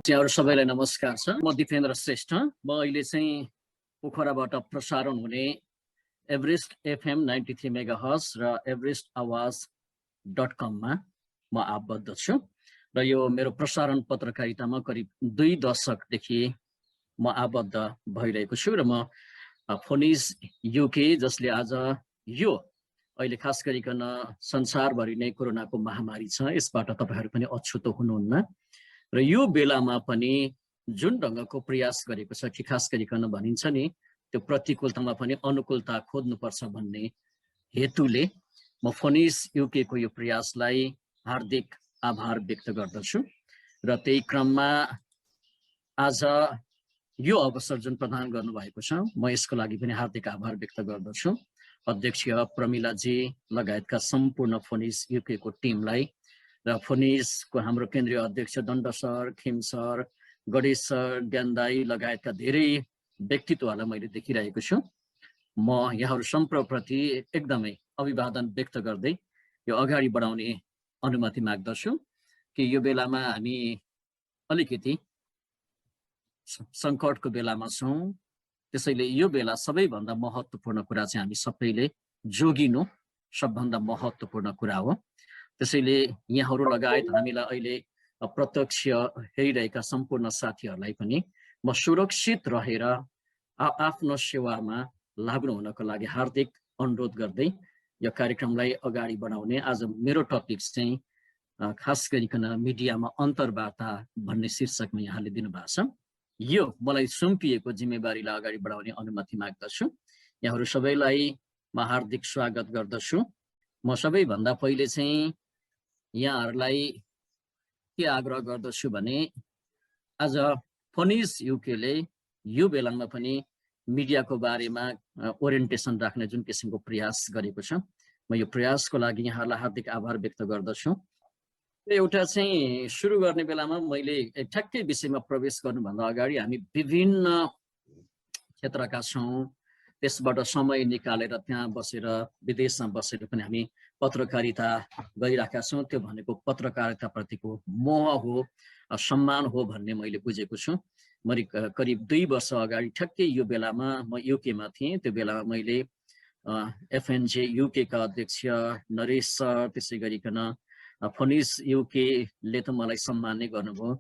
यहाँहरु सबैलाई नमस्कार छ। म दिपेन्द्र श्रेष्ठ। म अहिले चाहिँ पोखराबाट प्रसारण हुने एभरेस्ट FM 93 मेगाहर्ज र एभरेस्ट आवाज.com मा म आबद्ध छु र यो मेरो प्रसारण पत्रकारितामा करिब 2 दशकदेखि म आबद्ध भइरहेको छु र म फोनिज युके जसले आज यो अहिले खास गरिकन संसारभरि नै कोरोनाको महामारी छ, यसबाट तपाईहरु पनि अछुतो हुनुहुन्न र यो बेलामा पनि जुन ढंगको प्रयास गरेको छ कि खास गरिकन भनिन्छ नि त्यो प्रतिकूलतामा पनि अनुकूलता खोज्नुपर्छ भन्ने हेतुले म फोनिज युके को यो प्रयासलाई हार्दिक आभार व्यक्त गर्दछु र त्यही क्रममा आज यो अवसर जुन प्रदान गर्नुभएको छ म यसको लागि पनि हार्दिक आभार व्यक्त गर्दछु। अध्यक्ष प्रमिलाजी लगायतका सम्पूर्ण फोनिज युके को टिमलाई र फोनिजको हाम्रो केन्द्रीय अध्यक्ष दण्ड सर, खिम सर, गणेश सर, ज्ञानदाई लगायतका धेरै व्यक्तित्वहरूलाई मैले देखिरहेको छु। म यहाँहरु सम्प्रति एकदमै अभिवादन व्यक्त गर्दै यो अगाडि बढाउने अनुमति माग्दछु कि यो बेलामा हामी अलिकति संकटको बेलामा छौं। त्यसैले यो बेला सबैभन्दा महत्त्वपूर्ण कुरा चाहिँ हामी सबैले जोगिनु सबभन्दा महत्त्वपूर्ण कुरा हो। त्यसैले यहाँहरु लगायत हामीलाई अहिले प्रत्यक्ष हेरिरहेका सम्पूर्ण साथीहरुलाई पनि म सुरक्षित रहेर आफ्नो सेवामा लाग्नु हुनको लागि हार्दिक अनुरोध गर्दै यो कार्यक्रमलाई अगाडि बढाउने आज मेरो टपिक चाहिँ खास गरिकन मिडियामा अन्तर्वार्ता भन्ने शीर्षकमा यहाँले दिनुभएको छ। यो मलाई सुम्पिएको जिम्मेवारीलाई अगाडि बढाउने अनुमति माग्दछु। यहाँहरु सबैलाई म हार्दिक स्वागत गर्दछु। म सबैभन्दा पहिले चाहिँ यहाँहरुलाई के आग्रह गर्दछु भने आज फोनिज युकेले यो बेलामा पनि मिडियाको बारेमा ओरिएन्टेसन राख्ने जुन किसिमको प्रयास गरेको छ, म यो प्रयासको लागि यहाँहरुलाई हार्दिक आभार व्यक्त गर्दछु। एउटा चाहिँ सुरु गर्ने बेलामा मैले ठ्याक्कै विषयमा प्रवेश गर्नुभन्दा अगाडि हामी विभिन्न क्षेत्रका छौं, त्यसबाट समय निकालेर त्यहाँ बसेर विदेशमा बसेर पनि हामी पत्रकारिता गरिरहेका छौं। त्यो भनेको पत्रकारिता प्रतिको मोह हो, सम्मान हो भन्ने मैले बुझेको छु। मैले करिब 2 वर्ष अगाडि ठ्याक्कै यो बेलामा म युकेमा थिएँ। त्यो बेलामा मैले एफएनजे युके का अध्यक्ष नरेश सर, त्यसै गरिकन फोनिज युके ले त मलाई सम्मान नै गर्नुभयो।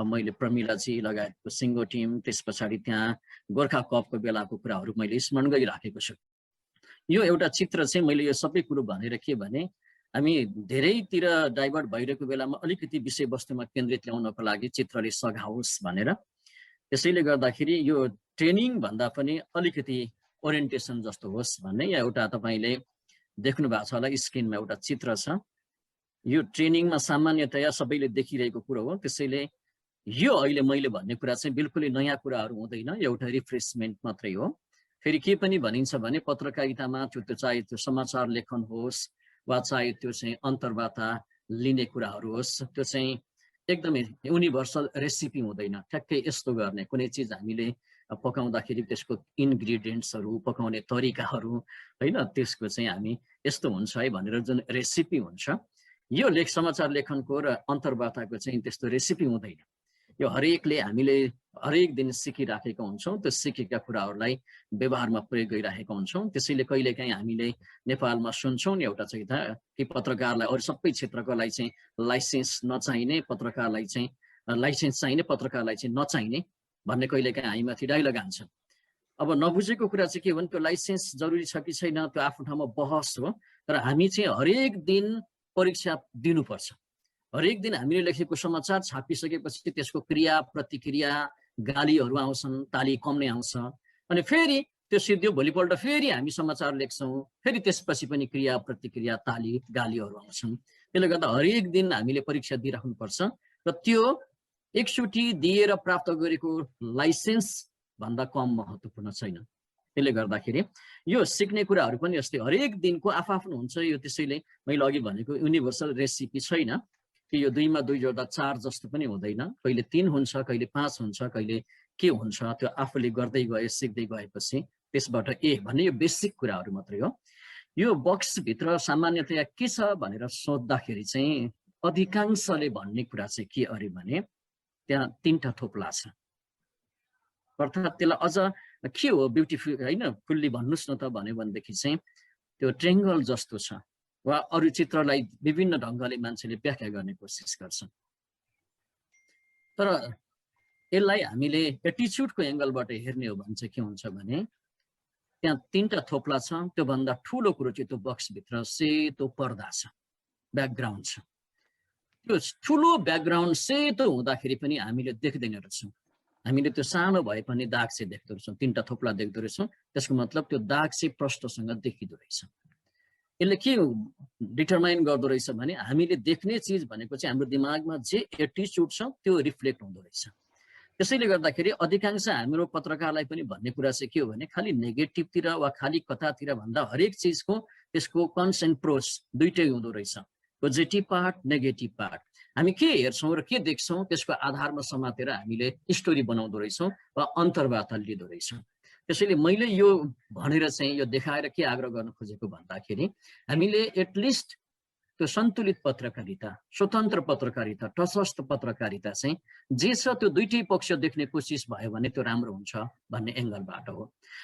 मैले प्रमिलाजी लगायतको सिङ्गो टिम, त्यसपछि त्यहाँ गोर्खा कपको बेलाको कुराहरू मैले स्मरण गरिराखेको छु। यो एउटा चित्र चाहिँ मैले यो सबै कुरो भनेर के भने हामी धेरैतिर डाइभर्ट भइरहेको बेलामा अलिकति विषयवस्तुमा केन्द्रित ल्याउनको लागि चित्रले सघाओस् भनेर। त्यसैले गर्दाखेरि यो ट्रेनिङ भन्दा पनि अलिकति ओरिएन्टेसन जस्तो होस् भन्ने या एउटा तपाईले देख्नु भएको छ होला स्क्रिनमा एउटा चित्र छ। यो ट्रेनिङमा सामान्यतया सबैले देखिरहेको कुरो हो। त्यसैले यो अहिले मैले भन्ने कुरा चाहिँ बिल्कुलै नयाँ कुराहरू हुँदैन, एउटा रिफ्रेशमेन्ट मात्रै हो। फेरि के पनि भनिन्छ भने पत्रकारितामा त्यो चाहे त्यो समाचार लेखन होस् वा चाहे त्यो चाहिँ अन्तर्वार्ता लिने कुराहरू होस्, त्यो चाहिँ एकदमै युनिभर्सल रेसिपी हुँदैन। ठ्याक्कै यस्तो गर्ने कुनै चीज हामीले पकाउँदाखेरि त्यसको इन्ग्रेडियन्ट्सहरू, पकाउने तरिकाहरू हैन, त्यसको चाहिँ हामी यस्तो हुन्छ है भनेर जुन रेसिपी हुन्छ, यो समाचार लेखनको र अन्तर्वार्ताको चाहिँ त्यस्तो रेसिपी हुँदैन। यो हरेकले हामीले हरेक दिन सिकिराखेका हुन्छौं, त्यो सिकेका कुराहरूलाई व्यवहारमा प्रयोग गरिराखेका हुन्छौं। त्यसैले कहिलेकाहीँ हामीले नेपालमा सुन्छौं नि एउटा चाहिँ कि पत्रकारलाई अरु सबै क्षेत्रकोलाई चाहिँ लाइसेन्स नचाहिने, पत्रकारलाई चाहिँ लाइसेन्स चाहिने, पत्रकारलाई चाहिँ नचाहिने भन्ने कहिलेकाहीँ हामीमाथि डाइलग हान्छ। अब नबुझेको कुरा चाहिँ के भने त्यो लाइसेन्स जरुरी छ कि छैन त्यो आफ्नो ठाउँमा बहस हो, तर हामी चाहिँ हरेक दिन परीक्षा दिनुपर्छ। हरेक दिन हामीले लेखेको समाचार छापिसकेपछि त्यसको क्रिया प्रतिक्रिया गालीहरू आउँछन्, ताली कम नै आउँछ, अनि फेरि त्यो सिद्धियो भोलिपल्ट फेरि हामी समाचार लेख्छौं, फेरि त्यसपछि पनि क्रिया प्रतिक्रिया ताली गालीहरू आउँछन्। त्यसले गर्दा हरेक दिन हामीले परीक्षा दिइराख्नुपर्छ र त्यो एकचोटि दिएर प्राप्त गरेको लाइसेन्स भन्दा कम महत्त्वपूर्ण छैन। त्यसले गर्दाखेरि यो सिक्ने कुराहरू पनि यस्तै हरेक दिनको आफआफ्नो हुन्छ। यो त्यसैले मैले अघि भनेको युनिभर्सल रेसिपी छैन कि यो 2 मा 2 जोड्दा 4 जस्तो पनि हुँदैन। कहिले 3 हुन्छ, कहिले 5 हुन्छ, कहिले के हुन्छ, त्यो आफूले गर्दै गए सिक्दै गएपछि त्यसबाट भन्ने यो बेसिक कुराहरू मात्रै हो। यो बक्स भित्र सामान्यतया के छ भनेर सोध्दाखेरि चाहिँ अधिकांशले भन्ने कुरा चाहिँ के अरे भने त्यहाँ 3टा थोप्ला छ। अर्थात् त्यसलाई अझ के हो ब्युटिफुल होइन फुल्ली भन्नुहोस् न त भन्यो भनेदेखि चाहिँ त्यो ट्रेङ्गल जस्तो छ वा अरू चित्रलाई विभिन्न ढङ्गले मान्छेले व्याख्या गर्ने कोसिस गर्छन्। तर यसलाई हामीले एटिच्युडको एङ्गलबाट हेर्ने हो भने चाहिँ के हुन्छ भने त्यहाँ 3टा थोप्ला छ, त्योभन्दा ठुलो कुरो चाहिँ त्यो बक्सभित्र सेतो पर्दा छ, ब्याकग्राउन्ड छ। त्यो ठुलो ब्याकग्राउन्ड सेतो हुँदाखेरि पनि हामीले देख्दैन रहेछौँ। हामीले त्यो सानो भए पनि दाग चाहिँ देख्दो रहेछौँ, 3टा थोप्ला देख्दो रहेछौँ। त्यसको मतलब त्यो दाग चाहिँ प्रष्टसँग देखिँदो रहेछ। यसले के डिटरमाइन गर्दो रहेछ भने हामीले देख्ने चिज भनेको चाहिँ हाम्रो दिमागमा जे एटिच्युड छ त्यो रिफ्लेक्ट हुँदो रहेछ। त्यसैले गर्दाखेरि अधिकांश हाम्रो पत्रकारलाई पनि भन्ने कुरा चाहिँ के हो भने खालि नेगेटिभतिर वा खालि कथातिर भन्दा हरेक चिजको त्यसको कन्स एन्ड प्रोस दुइटै हुँदो रहेछ। Positive part, negative part. हामी के हेर्छौँ र के देख्छौँ त्यसको आधारमा समातेर हामीले स्टोरी बनाउँदो रहेछौँ वा अन्तर्वार्ता लिँदो रहेछौँ। त्यसैले मैले यो भनेर चाहिँ यो देखाएर के आग्रह गर्न खोजेको भन्दाखेरि हामीले एटलिस्ट त्यो सन्तुलित पत्रकारिता, स्वतन्त्र पत्रकारिता, तटस्थ पत्रकारिता चाहिँ जे छ त्यो दुइटै पक्ष देख्ने कोसिस भयो भने त्यो राम्रो हुन्छ भन्ने एङ्गलबाट हो।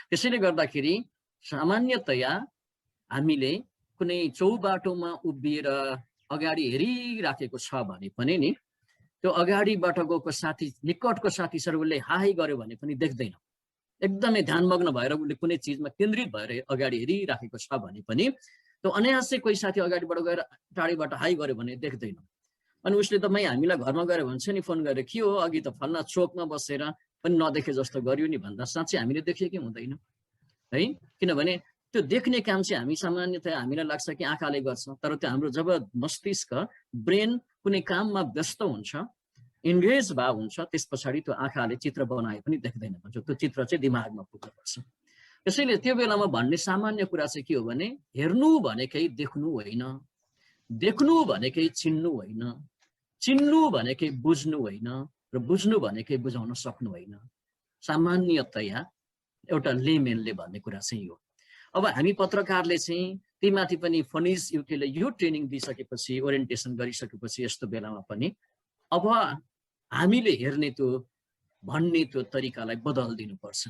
त्यसैले गर्दाखेरि सामान्यतया हामीले कुनै चौबाटोमा उभिएर अगाडि हेरिराखेको छ भने पनि नि त्यो अगाडिबाट गएको साथी, निकटको साथी सर्वले हाई गर्यो भने पनि देख्दैन। एकदमै ध्यानमग्न भएर उसले कुनै चिजमा केन्द्रित भएर अगाडि हेरिराखेको छ भने पनि त्यो अनायासै कोही साथी अगाडिबाट गएर टाढीबाट हाई गर्यो भने देख्दैन। अनि उसले तपाईँ हामीलाई घरमा गएर भन्छ नि फोन गरेर के हो अघि त फल्ना चोकमा बसेर पनि नदेखे जस्तो गर्यो नि भन्दा साँच्चै हामीले देखेकै हुँदैन है। किनभने त्यो देख्ने काम चाहिँ हामी सामान्यतया हामीलाई लाग्छ कि आँखाले गर्छ, तर त्यो हाम्रो जब मस्तिष्क ब्रेन कुनै काममा व्यस्त हुन्छ, इन्गेज भए हुन्छ, त्यस पछाडि त्यो आँखाले चित्र बनाए पनि देख्दैन भन्छ, त्यो चित्र चाहिँ दिमागमा पुग्नुपर्छ। त्यसैले त्यो बेलामा भन्ने सामान्य कुरा चाहिँ के हो भने हेर्नु भनेकै देख्नु होइन, देख्नु भनेकै चिन्नु होइन, चिन्नु भनेकै बुझ्नु होइन, र बुझ्नु भनेकै बुझाउन सक्नु होइन। सामान्यतया एउटा लेमेनले भन्ने कुरा चाहिँ हो। अब हामी पत्रकारले चाहिँ तीमाथि पनि फनिज युकेले यो ट्रेनिङ दिइसकेपछि, ओरिएन्टेसन गरिसकेपछि यस्तो बेलामा पनि अब हामीले हेर्ने त्यो भन्ने त्यो तरिकालाई बदलिदिनुपर्छ।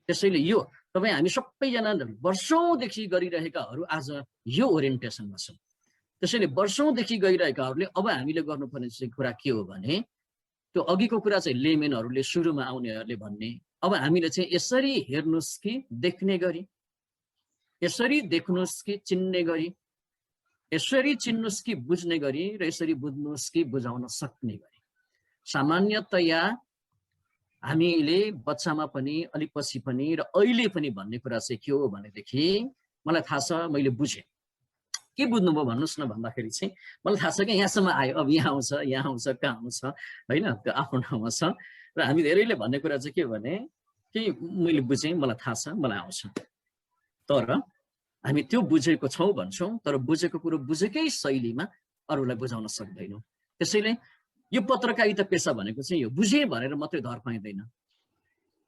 त्यसैले यो तपाईँ हामी सबैजना वर्षौँदेखि गरिरहेकाहरू आज यो ओरिएन्टेसनमा छौँ। त्यसैले वर्षौँदेखि गइरहेकाहरूले अब हामीले गर्नुपर्ने चाहिँ कुरा के हो भने त्यो अघिको कुरा चाहिँ लेमेनहरूले सुरुमा आउनेहरूले भन्ने अब हामीले चाहिँ यसरी हेर्नुहोस् कि देख्ने गरी, यसरी देख्नुहोस् कि चिन्ने गरी, यसरी चिन्नुहोस् कि बुझ्ने गरी, र यसरी बुझ्नुहोस् कि बुझाउन सक्ने गरी। सामान्यतया हामीले बच्चामा पनि अलिक पछि पनि र अहिले पनि भन्ने कुरा चाहिँ के हो भनेदेखि मलाई थाहा छ, मैले बुझेँ। के बुझ्नुभयो भन्नुहोस् न भन्दाखेरि चाहिँ मलाई थाहा छ कि यहाँसम्म आयो, अब यहाँ आउँछ, यहाँ आउँछ, कहाँ आउँछ होइन, त्यो आफ्नो ठाउँमा छ। र हामी धेरैले भन्ने कुरा चाहिँ के भने कि मैले बुझेँ, मलाई थाहा छ, मलाई आउँछ। तर हामी त्यो बुझेको छौँ भन्छौँ, तर बुझेको कुरो बुझेकै शैलीमा अरूलाई बुझाउन सक्दैनौँ। त्यसैले यो पत्रकारिता पेसा भनेको चाहिँ यो बुझेँ भनेर मात्रै धर पाइँदैन,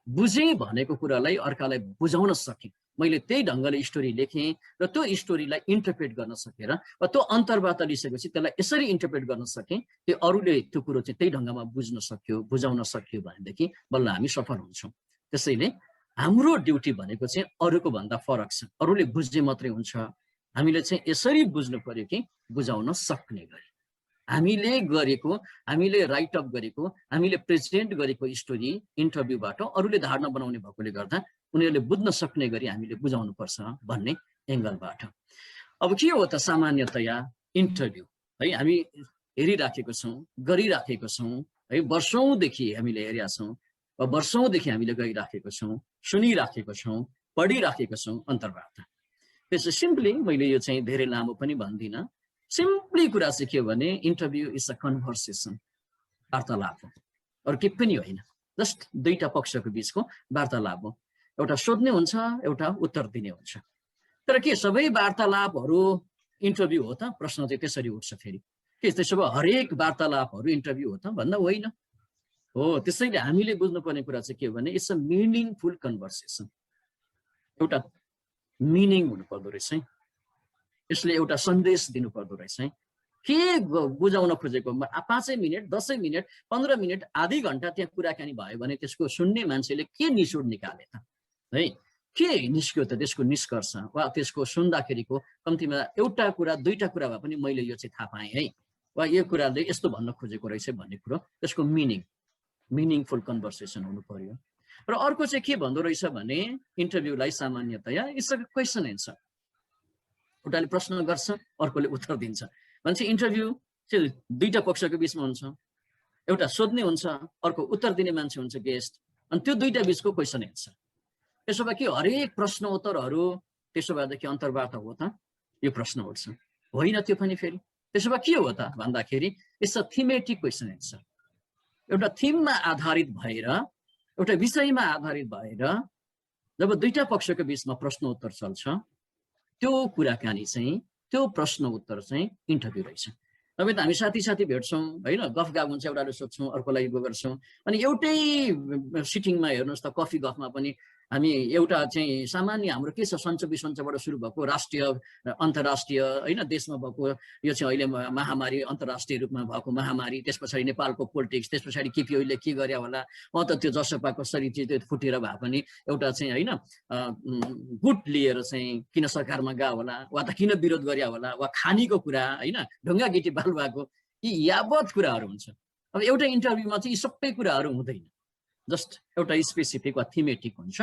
बुझेँ भनेको कुरालाई अर्कालाई बुझाउन सकेँ, मैले त्यही ढङ्गले स्टोरी लेखेँ र त्यो स्टोरीलाई इन्टरप्रेट गर्न सकेर वा त्यो अन्तर्वार्ता लिइसकेपछि त्यसलाई यसरी इन्टरप्रेट गर्न सकेँ त्यो अरूले त्यो कुरो चाहिँ त्यही ढङ्गमा बुझ्न सक्यो, बुझाउन सक्यो भनेदेखि बल्ल हामी सफल हुन्छौँ। त्यसैले हाम्रो ड्युटी भनेको चाहिँ अरूको भन्दा फरक छ। अरूले बुझ्ने मात्रै हुन्छ, हामीले चाहिँ यसरी बुझ्नु पर्यो कि बुझाउन सक्ने गरी। हामीले गरेको, हामीले राइटअप गरेको, हामीले प्रेजेन्ट गरेको स्टोरी इन्टरभ्यूबाट अरूले धारणा बनाउने भएकोले गर्दा उनीहरूले बुझ्न सक्ने गरी हामीले बुझाउनुपर्छ भन्ने एङ्गलबाट। अब के हो त सामान्यतया इन्टरभ्यू है, हामी हेरिराखेको छौँ, गरिराखेको छौँ है, वर्षौँदेखि हामीले हेरेका छौँ, वर्षौँदेखि हामीले गइराखेको छौँ, सुनिराखेको छौँ, पढिराखेको छौँ अन्तर्वार्ता। त्यसो सिम्पली मैले यो चाहिँ धेरै लामो पनि भन्दिनँ, सिम्पली कुरा चाहिँ के हो भने इन्टरभ्यू इज अ कन्भर्सेसन, वार्तालाप हो, अरू केही पनि होइन, जस्ट दुईटा पक्षको बिचको वार्तालाप हो। एउटा सोध्ने हुन्छ, एउटा उत्तर दिने हुन्छ। तर के सबै वार्तालापहरू इन्टरभ्यू हो त? प्रश्न चाहिँ त्यसरी उठ्छ फेरि, के त्यसो भए हरेक वार्तालापहरू इन्टरभ्यू हो त भन्दा होइन हो। त्यसैले हामीले बुझ्नुपर्ने कुरा चाहिँ के हो भने इट्स अ मिनिङफुल कन्भर्सेसन, एउटा मिनिङ हुनु पर्दो रहेछ, यसले एउटा सन्देश दिनु पर्दो रहेछ। के बुझाउन खोजेको 5 मिनट 10 मिनट 15 मिनट आधी घण्टा त्यहाँ कुराकानी भयो भने त्यसको सुन्ने मान्छेले के निचोड निकाले त है के निस्क्यो त त्यसको निष्कर्ष वा त्यसको सुन्दाखेरिको कम्तीमा एउटा कुरा दुईटा कुरा भए पनि मैले यो चाहिँ थाहा पाएँ है वा यो कुराले यस्तो भन्न खोजेको रहेछ भन्ने कुरो त्यसको मिनिङफुल कन्भर्सेसन हुनु पर्यो। र अर्को चाहिँ के भन्दो रहेछ भने इन्टरभ्यूलाई सामान्यतया इट्स अ क्वेसन एन्सर, एउटाले प्रश्न गर्छ अर्कोले उत्तर दिन्छ। मान्छे इन्टरभ्यू चाहिँ दुईटा पक्षको बिचमा हुन्छ, एउटा सोध्ने हुन्छ अर्को उत्तर दिने मान्छे हुन्छ गेस्ट, अनि त्यो दुईटा बिचको क्वेसन एन्सर। त्यसो भए के हरेक प्रश्न उत्तरहरू त्यसो भएदेखि अन्तर्वार्ता हो त? यो प्रश्न उठ्छ, होइन त्यो पनि फेरि त्यसो भए के हो त भन्दाखेरि it's a thematic question answer. एउटा थीममा आधारित भएर एउटा विषयमा आधारित भएर जब दुईटा पक्षको बिचमा प्रश्न उत्तर चल्छ त्यो कुराकानी चाहिँ त्यो प्रश्न उत्तर चाहिँ इन्टरभ्यू रहेछ। अब त हामी साथी भेट्छौँ होइन, गफ गाफ हुन्छ, एउटाले सोध्छौँ अर्कोलाई गर्छौँ, अनि एउटै सिटिङमा हेर्नुहोस् त कफी गफमा पनि हामी एउटा चाहिँ सामान्य हाम्रो के छ सन्चो बिसन्चोबाट सुरु भएको राष्ट्रिय अन्तर्राष्ट्रिय होइन देशमा भएको यो चाहिँ अहिले महामारी अन्तर्राष्ट्रिय रूपमा भएको महामारी, त्यस पछाडि नेपालको पोलिटिक्स, त्यस पछाडि केपी ओलीले के गरे होला, त त्यो जसपाको शरीर चाहिँ फुटेर भए पनि एउटा चाहिँ होइन गुट लिएर चाहिँ किन सरकारमा गयो होला वा त किन विरोध गरे होला वा खानीको कुरा होइन ढुङ्गा गिटी बालुवाको यी यावत कुराहरू हुन्छ। अब एउटा इन्टरभ्यूमा चाहिँ यी सबै कुराहरू हुँदैन, जस्ट एउटा स्पेसिफिक वा थीमेटिक हुन्छ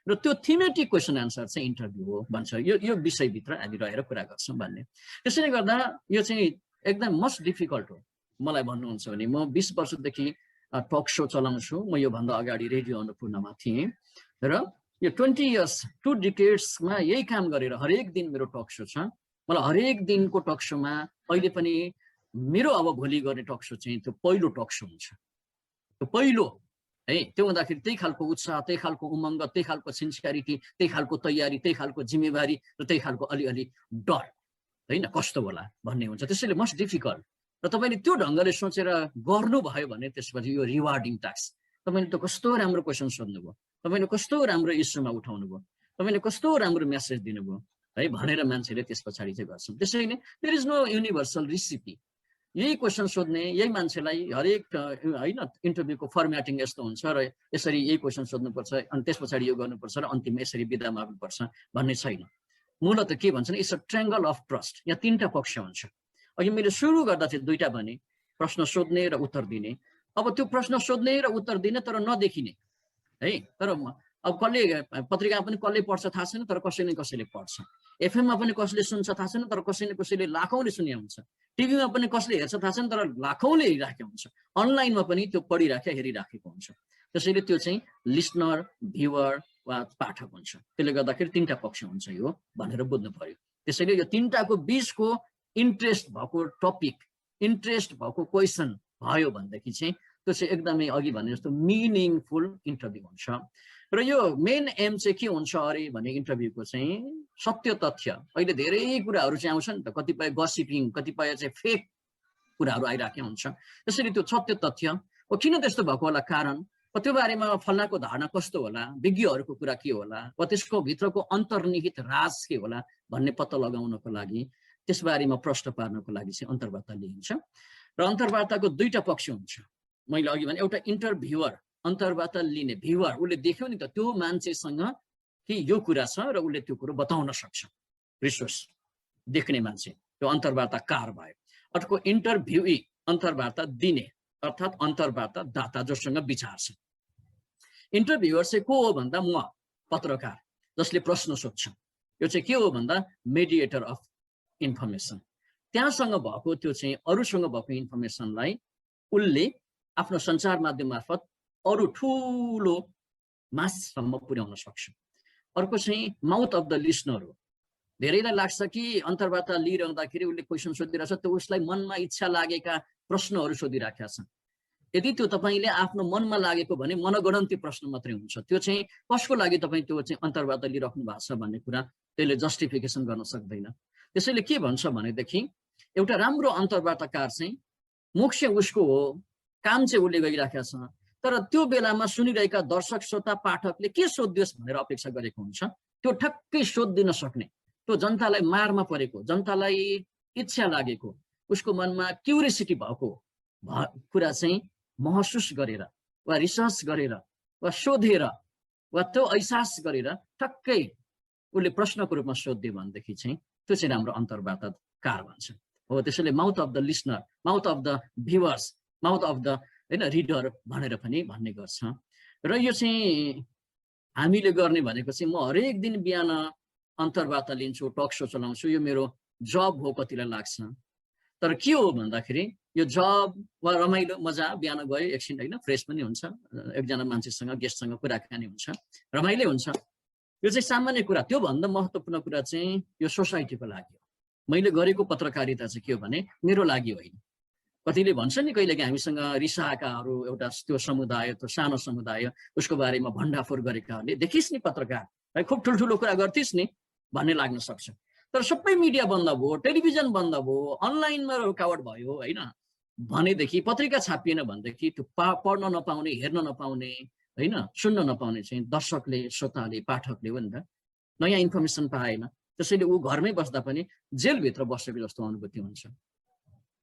र त्यो थीमेटिक क्वेसन एन्सर चाहिँ इन्टरभ्यू हो भन्छ। यो विषयभित्र हामी रहेर कुरा गर्छौँ भन्ने। त्यसैले गर्दा यो चाहिँ एकदम मोस्ट डिफिकल्ट हो। मलाई भन्नुहुन्छ भने म 20 वर्षदेखि टक सो चलाउँछु, म योभन्दा अगाडि रेडियो अन्नपूर्णमा थिएँ र यो 20 इयर्स 2 डिकेड्समा यही काम गरेर हरेक दिन मेरो टक सो छ। मलाई हरेक दिनको टक सोमा अहिले पनि मेरो अब भोलि गर्ने टक सो चाहिँ त्यो पहिलो टक सो हुन्छ, त्यो पहिलो है। त्यो हुँदाखेरि त्यही खालको उत्साह, त्यही खालको उमङ्ग, त्यही खालको सिन्सियरिटी, त्यही खालको तयारी, त्यही खालको जिम्मेवारी र त्यही खालको अलिअलि डर होइन कस्तो होला भन्ने हुन्छ। त्यसैले मोस्ट डिफिकल्ट र तपाईँले त्यो ढङ्गले सोचेर गर्नुभयो भने त्यसपछि यो रिवार्डिङ टास्क, तपाईँले त कस्तो राम्रो क्वेसन सोध्नुभयो, तपाईँले कस्तो राम्रो इस्युमा उठाउनु भयो, तपाईँले कस्तो राम्रो मेसेज दिनुभयो है भनेर मान्छेले त्यस पछाडि चाहिँ गर्छन्। त्यसैले there is no universal recipe. यही क्वेसन सोध्ने यही मान्छेलाई हरेक होइन इन्टरभ्यूको फर्म्याटिङ यस्तो हुन्छ र यसरी यही क्वेसन सोध्नुपर्छ अनि त्यस पछाडि यो गर्नुपर्छ र अन्तिममा यसरी बिदा माग्नुपर्छ भन्ने छैन। मूलत के भन्छन् it's a triangle of trust. यहाँ 3टा पक्ष हुन्छ। अघि मैले सुरु गर्दा चाहिँ 2टा भने प्रश्न सोध्ने र उत्तर दिने। अब त्यो प्रश्न सोध्ने र उत्तर दिने तर नदेखिने है, तर अब कसले पत्रिका पनि कसले पढ्छ थाहा छैन, तर कसैले पढ्छ। एफएममा पनि कसले सुन्छ थाहा छैन, तर कसैले लाखौँले सुने हुन्छ। टिभीमा पनि कसले हेर्छ थाहा छैन, तर लाखौँले हेरिराखेको हुन्छ। अनलाइनमा पनि त्यो हेरिराखेको हुन्छ। त्यसैले त्यो चाहिँ लिसनर, भ्युवर वा पाठक हुन्छ। त्यसले गर्दाखेरि 3टा पक्ष हुन्छ यो भनेर बुझ्नु पर्यो। त्यसैले यो 3टाको बिचको इन्ट्रेस्ट भएको टपिक, इन्ट्रेस्ट भएको क्वेसन भयो भनेदेखि चाहिँ त्यो चाहिँ एकदमै अघि भने जस्तो मिनिङफुल इन्टरभ्यू हुन्छ। र यो मेन एम चाहिँ के हुन्छ अरे भने इन्टरभ्यूको चाहिँ सत्य तथ्य। अहिले धेरै कुराहरू चाहिँ आउँछ नि त, कतिपय गसिपिङ, कतिपय चाहिँ फेक कुराहरू आइराखेको हुन्छ। त्यसैले त्यो सत्य तथ्य हो किन त्यस्तो भएको होला कारण, त्यो बारेमा फल्नाको धारणा कस्तो होला, विज्ञहरूको कुरा के होला, वा त्यसको भित्रको अन्तर्निहित राज के होला भन्ने पत्ता लगाउनको लागि, त्यसबारेमा प्रश्न पार्नको लागि चाहिँ अन्तर्वार्ता लिइन्छ। र अन्तर्वार्ताको 2टा पक्ष हुन्छ। मैले अघि भने एउटा इन्टरभ्युअर, अन्तर्वार्ता लिने भ्युअर, उसले देख्यो नि त त्यो मान्छेसँग कि यो कुरा छ र उसले त्यो कुरो बताउन सक्छ, रिसोर्स देख्ने मान्छे त्यो अन्तर्वार्ताकार भयो। अर्को इन्टरभ्युई, अन्तर्वार्ता दिने अर्थात् अन्तर्वार्ता दाता जोसँग विचार छ। इन्टरभ्युअर चाहिँ को हो भन्दा म पत्रकार जसले प्रश्न सोध्छ। यो चाहिँ के हो भन्दा मेडिएटर अफ इन्फर्मेसन। त्यहाँसँग भएको त्यो चाहिँ अरूसँग भएको इन्फर्मेसनलाई उसले आफ्नो सञ्चार माध्यम मार्फत अरू ठुलो माससम्म पुर्याउन सक्छ। अर्को चाहिँ माउथ अफ द लिसनर हो। धेरैलाई लाग्छ कि अन्तर्वार्ता लिइरहँदाखेरि उसले क्वेसन सोधिरहेछ, त्यो उसलाई मनमा इच्छा लागेका प्रश्नहरू सोधिराखेका छन्। यदि त्यो तपाईँले आफ्नो मनमा लागेको भने मनगणन्ती प्रश्न मात्रै हुन्छ। त्यो चाहिँ कसको लागि तपाईँ त्यो चाहिँ अन्तर्वार्ता लिइराख्नु भएको छ भन्ने कुरा त्यसले जस्टिफिकेसन गर्न सक्दैन। त्यसैले के भन्छ भनेदेखि एउटा राम्रो अन्तर्वार्ताकार चाहिँ मुख्य उसको हो, काम चाहिँ उसले गरिराखेका छ, तर त्यो बेलामा सुनिरहेका दर्शक श्रोता पाठकले के सोधियोस् भनेर अपेक्षा गरेको हुन्छ त्यो ठ्याक्कै सोधिदिन सक्ने, त्यो जनतालाई मारमा परेको, जनतालाई इच्छा लागेको, उसको मनमा क्युरियोसिटी भएको कुरा चाहिँ महसुस गरेर वा रिसर्च गरेर वा सोधेर वा त्यो अहसास गरेर ठक्कै उसले प्रश्नको रूपमा सोध्यो भनेदेखि चाहिँ त्यो चाहिँ हाम्रो अन्तर्वार्ताकार भन्छ हो। त्यसैले mouth of the listener, mouth of the viewers, mouth of the reader भनेर पनि भन्ने गर्छ। र यो चाहिँ हामीले गर्ने भनेको चाहिँ म हरेक दिन बिहान अन्तर्वार्ता लिन्छु, टक सो चलाउँछु, यो मेरो जब हो कतिलाई लाग्छ। तर के हो भन्दाखेरि यो जब वा रमाइलो मजा, बिहान गयो एकछिन होइन फ्रेस पनि हुन्छ, एकजना मान्छेसँग गेस्टसँग कुराकानी हुन्छ, रमाइलो हुन्छ, यो चाहिँ सामान्य कुरा। त्योभन्दा महत्त्वपूर्ण कुरा चाहिँ यो सोसाइटीको लागि हो। मैले गरेको पत्रकारिता चाहिँ के हो भने मेरो लागि होइन। कतिले भन्छ नि कहिलेकाहीँ हामीसँग रिसाएकाहरू एउटा त्यो समुदाय, त्यो सानो समुदाय, उसको बारेमा भण्डाफोर गरेकाहरूले देखिस् नि पत्रकार है, खुब ठुल्ठुलो कुरा गर्थिस् नि भन्ने लाग्न सक्छ। तर सबै मिडिया बन्द भयो, टेलिभिजन बन्द भयो, अनलाइनमा रुकावट भयो होइन भनेदेखि, पत्रिका छापिएन भनेदेखि त्यो पढ्न नपाउने, हेर्न नपाउने होइन, सुन्न नपाउने चाहिँ दर्शकले, श्रोताले, पाठकले हो नि त, नयाँ इन्फर्मेसन पाएन। त्यसैले ऊ घरमै बस्दा पनि जेलभित्र बसेको जस्तो अनुभूति हुन्छ।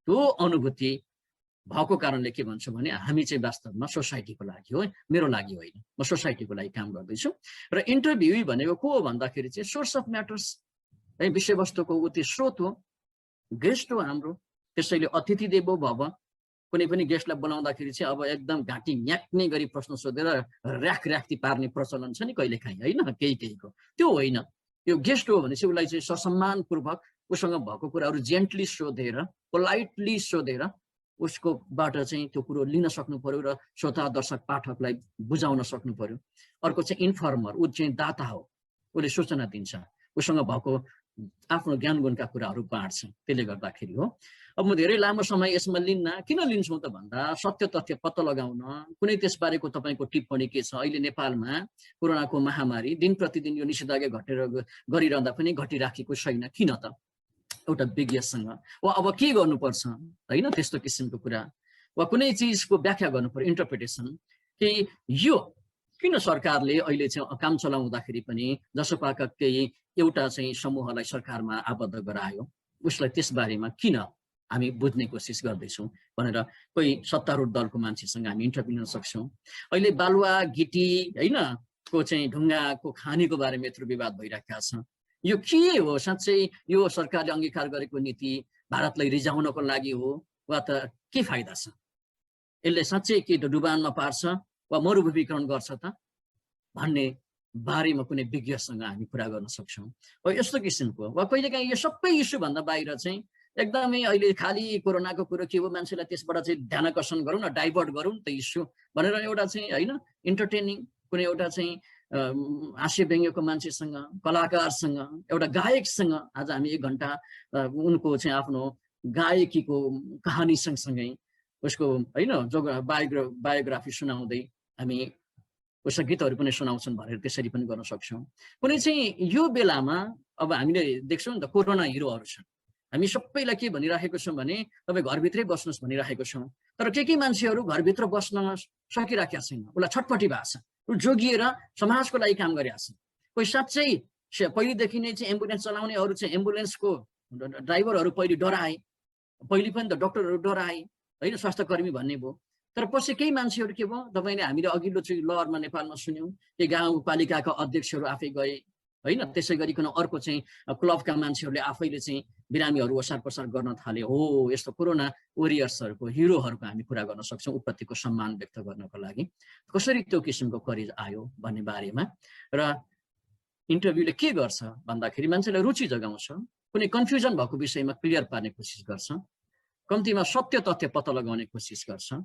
त्यो अनुभूति भएको कारणले के भन्छु भने हामी चाहिँ वास्तवमा सोसाइटीको लागि हो, मेरो लागि होइन। म सोसाइटीको लागि काम गर्दैछु। र इन्टरभ्यू भनेको को हो भन्दाखेरि चाहिँ सोर्स अफ म्याटर्स है, विषयवस्तुको उति स्रोत हो, गेस्ट हो हाम्रो। त्यसैले अतिथि देवो भव, कुनै पनि गेस्टलाई बोलाउँदाखेरि चाहिँ अब एकदम घाँटी म्याक्ने गरी प्रश्न सोधेर र्याखी पार्ने प्रचलन छ नि कहिलेकाहीँ होइन, केहीको त्यो होइन। यो गेस्ट हो भने चाहिँ उसलाई चाहिँ ससम्मानपूर्वक उसँग भएको कुराहरू जेन्टली सोधेर, पोलाइटली सोधेर उसकोबाट चाहिँ त्यो कुरो लिन सक्नु पर्यो र श्रोता, दर्शक, पाठकलाई बुझाउन सक्नु पर्यो। अर्को चाहिँ इन्फर्मर, ऊ चाहिँ दाता हो, उसले सूचना दिन्छ, उसँग भएको आफ्नो ज्ञान गुणका कुराहरू बाँड्छ। त्यसले गर्दाखेरि हो। अब म धेरै लामो समय यसमा लिन्न। किन लिन्छौँ त भन्दा सत्य तथ्य पत्ता लगाउन, कुनै त्यसबारेको तपाईँको टिप्पणी के छ। अहिले नेपालमा कोरोनाको महामारी दिन प्रतिदिन यो निषेधाज्ञा घटेर गरिरहँदा पनि घटिराखेको छैन, किन त? एउटा विज्ञसँग वा अब के गर्नुपर्छ होइन, त्यस्तो किसिमको कुरा वा कुनै चिजको व्याख्या गर्नु पर्यो, इन्टरप्रिटेसन, कि यो किन सरकारले अहिले चाहिँ काम चलाउँदाखेरि पनि जसोपाका केही एउटा चाहिँ समूहलाई सरकारमा आबद्ध गरायो, उसलाई त्यसबारेमा किन हामी बुझ्ने कोसिस गर्दैछौँ भनेर कोही सत्तारूढ दलको मान्छेसँग हामी इन्टरभ्यू लिन सक्छौँ। अहिले बालुवा गिटी होइन को चाहिँ ढुङ्गाको खानीको बारेमा यत्रो विवाद भइरहेका छ। यो के हो? साँच्चै यो सरकारले अङ्गीकार गरेको नीति भारतलाई रिझाउनको लागि हो वा त के फाइदा छ? यसले साँच्चै के डुबानमा पार्छ वा मरुभूमिकरण गर्छ त भन्ने बारेमा कुनै विज्ञसँग हामी कुरा गर्न सक्छौँ। वा यस्तो किसिमको वा कहिलेकाहीँ यो सबै इस्यु भन्दा बाहिर चाहिँ एकदमै अहिले खालि कोरोनाको कुरो के हो, मान्छेलाई त्यसबाट चाहिँ ध्यान आकर्षण गरौँ न, डाइभर्ट गरौँ त इस्यु भनेर एउटा चाहिँ होइन इन्टरटेनिङ कुनै एउटा चाहिँ हास्य व्यङ्ग्यको मान्छेसँग, कलाकारसँग, एउटा गायकसँग आज हामी 1 घन्टा उनको चाहिँ आफ्नो गायकीको कहानी सँगसँगै उसको होइन जो बायोग्राफी सुनाउँदै हामी उसका गीतहरू पनि सुनाउँछन् भनेर त्यसरी पनि गर्न सक्छौँ। कुनै चाहिँ यो बेलामा अब हामीले देख्छौँ नि त कोरोना हिरोहरू छन्। हामी सबैलाई के भनिराखेको छौँ भने तपाईँ घरभित्रै बस्नुहोस् भनिराखेको छौँ। तर के मान्छेहरू घरभित्र बस्न सकिराखेका छैन, उसलाई छटपटी भएको छ, ऊ जोगिएर समाजको लागि काम गरिरहेको छ। कोही साँच्चै पहिलेदेखि नै चाहिँ एम्बुलेन्स चलाउनेहरू चाहिँ एम्बुलेन्सको ड्राइभरहरू पहिले डराए, पहिले पनि त डक्टरहरू डराए होइन, स्वास्थ्यकर्मी भन्ने भयो। तर पछि केही मान्छेहरू के भयो, तपाईँले हामीले अघिल्लो चाहिँ लहरमा नेपालमा सुन्यौँ कि गाउँपालिकाका अध्यक्षहरू आफै गए होइन, त्यसै गरिकन अर्को चाहिँ क्लबका मान्छेहरूले आफैले चाहिँ बिरामीहरू ओसार पसार गर्न थाले। हो, यस्तो कोरोना वरियर्सहरूको, हिरोहरूको हामी कुरा गर्न सक्छौँ उत्पत्तिको सम्मान व्यक्त गर्नको लागि कसरी त्यो किसिमको करेज आयो भन्ने बारेमा। र इन्टरभ्यूले के गर्छ भन्दाखेरि मान्छेलाई रुचि जगाउँछ, कुनै कन्फ्युजन भएको विषयमा क्लियर पार्ने कोसिस गर्छ, कम्तीमा सत्य तथ्य पत्ता लगाउने कोसिस गर्छ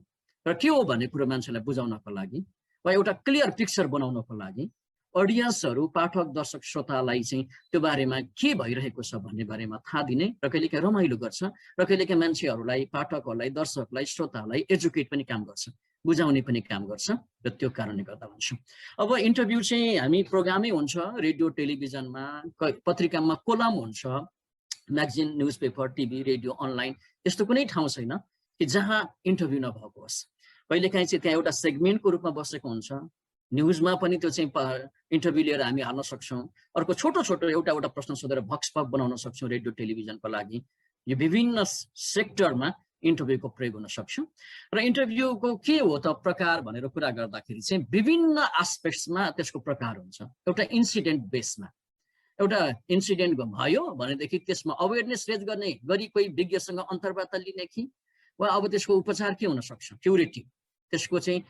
र के हो भन्ने कुरो मान्छेलाई बुझाउनको लागि वा एउटा क्लियर पिक्चर बनाउनको लागि अडियन्सहरू, पाठक, दर्शक, श्रोतालाई चाहिँ त्यो बारेमा के भइरहेको छ भन्ने बारेमा थाहा दिने र कहिलेकाहीँ रमाइलो गर्छ र कहिलेकाहीँ मान्छेहरूलाई, पाठकहरूलाई, दर्शकलाई, श्रोतालाई एजुकेट पनि काम गर्छ, बुझाउने पनि काम गर्छ। र त्यो कारणले गर्दा हुन्छ। अब इन्टरभ्यू चाहिँ हामी प्रोग्रामै हुन्छ, रेडियो टेलिभिजनमा, पत्रिकामा कोलम हुन्छ, magazine, news paper, TV, radio, online, यस्तो कुनै ठाउँ छैन कि जहाँ इन्टरभ्यू नभएको होस्। कहिलेकाहीँ चाहिँ त्यहाँ एउटा सेगमेन्टको रूपमा बसेको हुन्छ, न्युजमा पनि त्यो चाहिँ इन्टरभ्यू लिएर हामी हाल्न सक्छौँ। अर्को छोटो छोटो एउटा प्रश्न सोधेर भक्सपक बनाउन सक्छौँ रेडियो टेलिभिजनको लागि। यो विभिन्न सेक्टरमा इन्टरभ्यूको प्रयोग हुन सक्छ। र इन्टरभ्यूको के हो त प्रकार भनेर कुरा गर्दाखेरि चाहिँ विभिन्न एस्पेक्ट्समा त्यसको प्रकार हुन्छ। एउटा इन्सिडेन्ट बेसमा, एउटा इन्सिडेन्ट भयो भनेदेखि त्यसमा अवेरनेस रेज गर्ने गरी कोही विज्ञसँग अन्तर्वार्ता लिने कि वा अब त्यसको उपचार के हुन सक्छ, क्युरेटिभ, त्यसको चाहिँ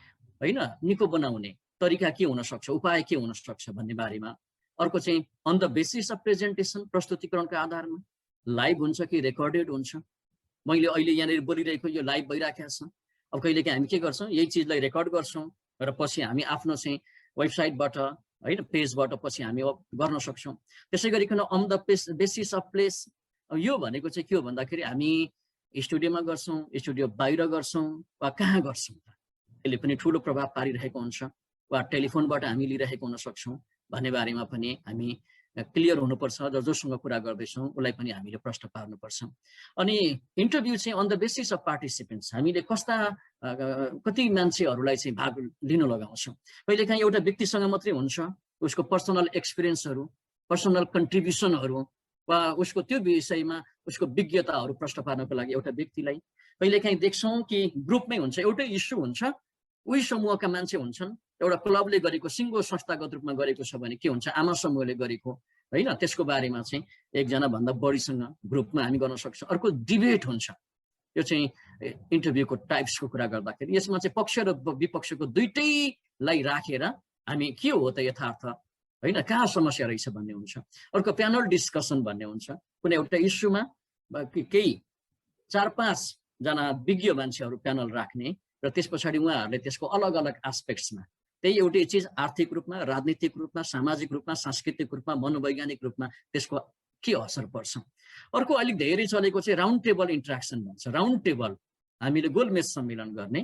होइन निको बनाउने तरिका के हुन सक्छ, उपाय के हुन सक्छ भन्ने बारेमा। अर्को चाहिँ on the basis of presentation, प्रस्तुतिकरणको आधारमा लाइभ हुन्छ कि रेकर्डेड हुन्छ। मैले अहिले यहाँनिर बोलिरहेको यो लाइभ भइराखेको छ। अब कहिलेकाहीँ हामी के गर्छौँ, यही चिजलाई रेकर्ड गर्छौँ र पछि हामी आफ्नो चाहिँ वेबसाइटबाट होइन पेजबाट पछि हामी गर्न सक्छौँ। त्यसै गरिकन on the basis of place, यो भनेको चाहिँ के हो भन्दाखेरि हामी स्टुडियोमा गर्छौँ, स्टुडियो बाहिर गर्छौँ वा कहाँ गर्छौँ, त्यसले पनि ठुलो प्रभाव पारिरहेको हुन्छ। वा टेलिफोनबाट हामी लिइरहेको हुन सक्छौँ भन्ने बारेमा पनि हामी क्लियर हुनुपर्छ र जोसँग कुरा गर्दैछौँ उसलाई पनि हामीले प्रश्न पार्नुपर्छ। अनि इन्टरभ्यू चाहिँ on the basis of participants, हामीले कति मान्छेहरूलाई चाहिँ भाग लिन लगाउँछौँ। कहिलेकाहीँ एउटा व्यक्तिसँग मात्रै हुन्छ, उसको पर्सनल एक्सपिरियन्सहरू, पर्सनल कन्ट्रिब्युसनहरू वा उसको त्यो विषयमा उसको विज्ञताहरू प्रश्न पार्नको लागि एउटा व्यक्तिलाई। कहिलेकाहीँ देख्छौँ कि ग्रुपमै हुन्छ, एउटै इस्यु हुन्छ, उही समूहका मान्छे हुन्छन्। एउटा क्लबले गरेको, सिङ्गो संस्थागत रूपमा गरेको छ भने के हुन्छ, आमा समूहले गरेको होइन, त्यसको बारेमा चाहिँ एकजना भन्दा बढीसँग ग्रुपमा हामी गर्न सक्छौँ। अर्को डिबेट हुन्छ, यो चाहिँ इन्टरभ्यूको टाइप्सको कुरा गर्दाखेरि यसमा चाहिँ पक्ष र विपक्षको दुइटैलाई राखेर हामी के हो त यथार्थ होइन, कहाँ समस्या रहेछ भन्ने हुन्छ। अर्को प्यानल डिस्कसन भन्ने हुन्छ, कुनै एउटा इस्युमा केही 4-5 जना विज्ञ मान्छेहरू प्यानल राख्ने र त्यस पछाडि उहाँहरूले त्यसको अलग अलग एस्पेक्ट्समा त्यही एउटै चिज आर्थिक रूपमा, राजनीतिक रूपमा, सामाजिक रूपमा, सांस्कृतिक रूपमा, मनोवैज्ञानिक रूपमा त्यसको के असर पर्छ। अर्को अलिक धेरै चलेको चाहिँ राउन्ड टेबल इन्ट्र्याक्सन भन्छ। राउन्ड टेबल हामीले गोलमेज सम्मेलन गर्ने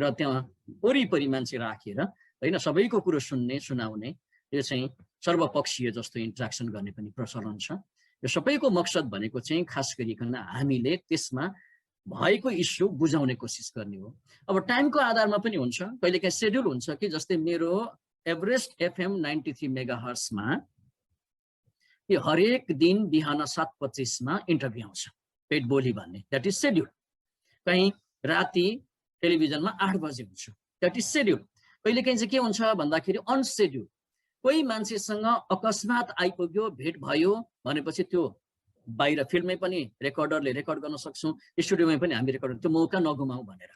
र त्यहाँ वरिपरि मान्छे राखेर होइन सबैको कुरो सुन्ने, सुनाउने, यो चाहिँ सर्वपक्षीय जस्तो इन्ट्र्याक्सन गर्ने पनि प्रचलन छ। यो सबैको मकसद भनेको चाहिँ खास गरिकन हामीले त्यसमा भएको इस्यु बुझाउने कोसिस गर्ने हो। अब टाइमको आधारमा पनि हुन्छ, कहिलेकाहीँ सेड्युल हुन्छ कि जस्तै मेरो एभरेस्ट FM 93 मेगाहर्ट्जमा यो हरेक दिन बिहान 7:25 इन्टरभ्यू आउँछ, पेट बोली भन्ने, द्याट इज सेड्युल। कहीँ राति टेलिभिजनमा 8 बजे हुन्छ, द्याट इज सेड्युल। कहिलेकाहीँ चाहिँ के हुन्छ भन्दाखेरि अनसेड्युल, कोही मान्छेसँग अकस्मात आइपुग्यो, भेट भयो भनेपछि त्यो बाहिर फिल्डमै पनि रेकर्डरले रेकर्ड गर्न सक्छौँ, स्टुडियोमै पनि हामी रेकर्ड, त्यो मौका नगुमाऊ भनेर।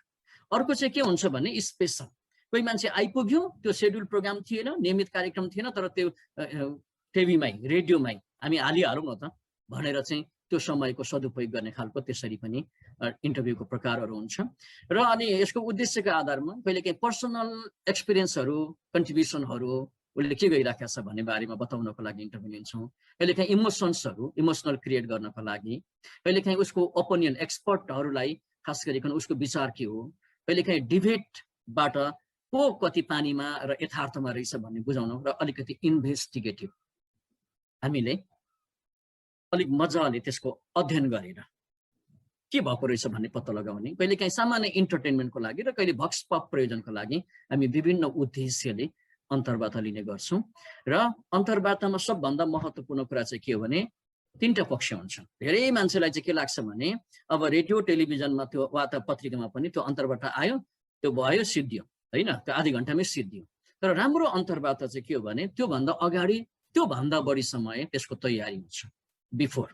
अर्को चाहिँ के हुन्छ भने स्पेसल, कोही मान्छे आइपुग्यो, त्यो सेड्युल प्रोग्राम थिएन, नियमित कार्यक्रम थिएन, तर त्यो टिभीमै रेडियोमै हामी हालिहालौँ न त भनेर चाहिँ त्यो समयको सदुपयोग गर्ने खालको त्यसरी पनि इन्टरभ्यूको प्रकारहरू हुन्छ। र अनि यसको उद्देश्यको आधारमा कहिलेकाहीँ पर्सनल एक्सपिरियन्सहरू, कन्ट्रिब्युसनहरू उसले के गरिराखेको छ भन्ने बारेमा बताउनको लागि इन्टरभ्यू लिन्छौँ। कहिलेकाहीँ इमोसन्सहरू, इमोसनल क्रिएट गर्नको लागि, कहिलेकाहीँ उसको ओपिनियन, एक्सपर्टहरूलाई खास गरिकन उसको विचार के हो, कहिलेकाहीँ डिबेटबाट को कति पानीमा र यथार्थमा रहेछ भन्ने बुझाउन, र अलिकति इन्भेस्टिगेटिभ हामीले अलिक मजाले त्यसको अध्ययन गरेर के भएको रहेछ भन्ने पत्ता लगाउने। कहिलेकाहीँ सामान्य इन्टरटेनमेन्टको लागि र कहिले भक्स पप प्रयोजनको लागि हामी विभिन्न उद्देश्यले अन्तर्वार्ता लिने गर्छौँ। र अन्तर्वार्तामा सबभन्दा महत्त्वपूर्ण कुरा चाहिँ के हो भने 3टा पक्ष हुन्छ। धेरै मान्छेलाई चाहिँ के लाग्छ भने अब रेडियो टेलिभिजनमा त्यो वा त पत्रिकामा पनि त्यो अन्तर्वार्ता आयो, त्यो भयो, सिद्धियो होइन, त्यो आधी घन्टामै सिद्धियो। तर राम्रो अन्तर्वार्ता चाहिँ के हो भने त्योभन्दा अगाडि, त्योभन्दा बढी समय त्यसको तयारी हुन्छ। बिफोर,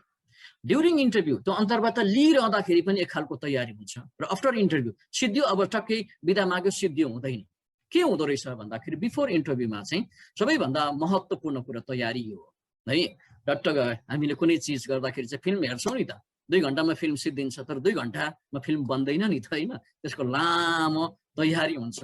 ड्युरिङ इन्टरभ्यू त्यो अन्तर्वार्ता लिइरहँदाखेरि पनि एक खालको तयारी हुन्छ, र अफ्टर इन्टरभ्यू सिद्धियो, अब टक्कै बिदा माग्यो, सिद्धियो हुँदैन। के हुँदो रहेछ भन्दाखेरि बिफोर इन्टरभ्यूमा चाहिँ सबैभन्दा महत्त्वपूर्ण कुरा तयारी हो है। डट्ट हामीले कुनै चिज गर्दाखेरि चाहिँ फिल्म हेर्छौँ नि त, 2 घन्टामा फिल्म सिद्धिन्छ, तर 2 घन्टामा फिल्म बन्दैन नि त होइन, त्यसको लामो तयारी हुन्छ।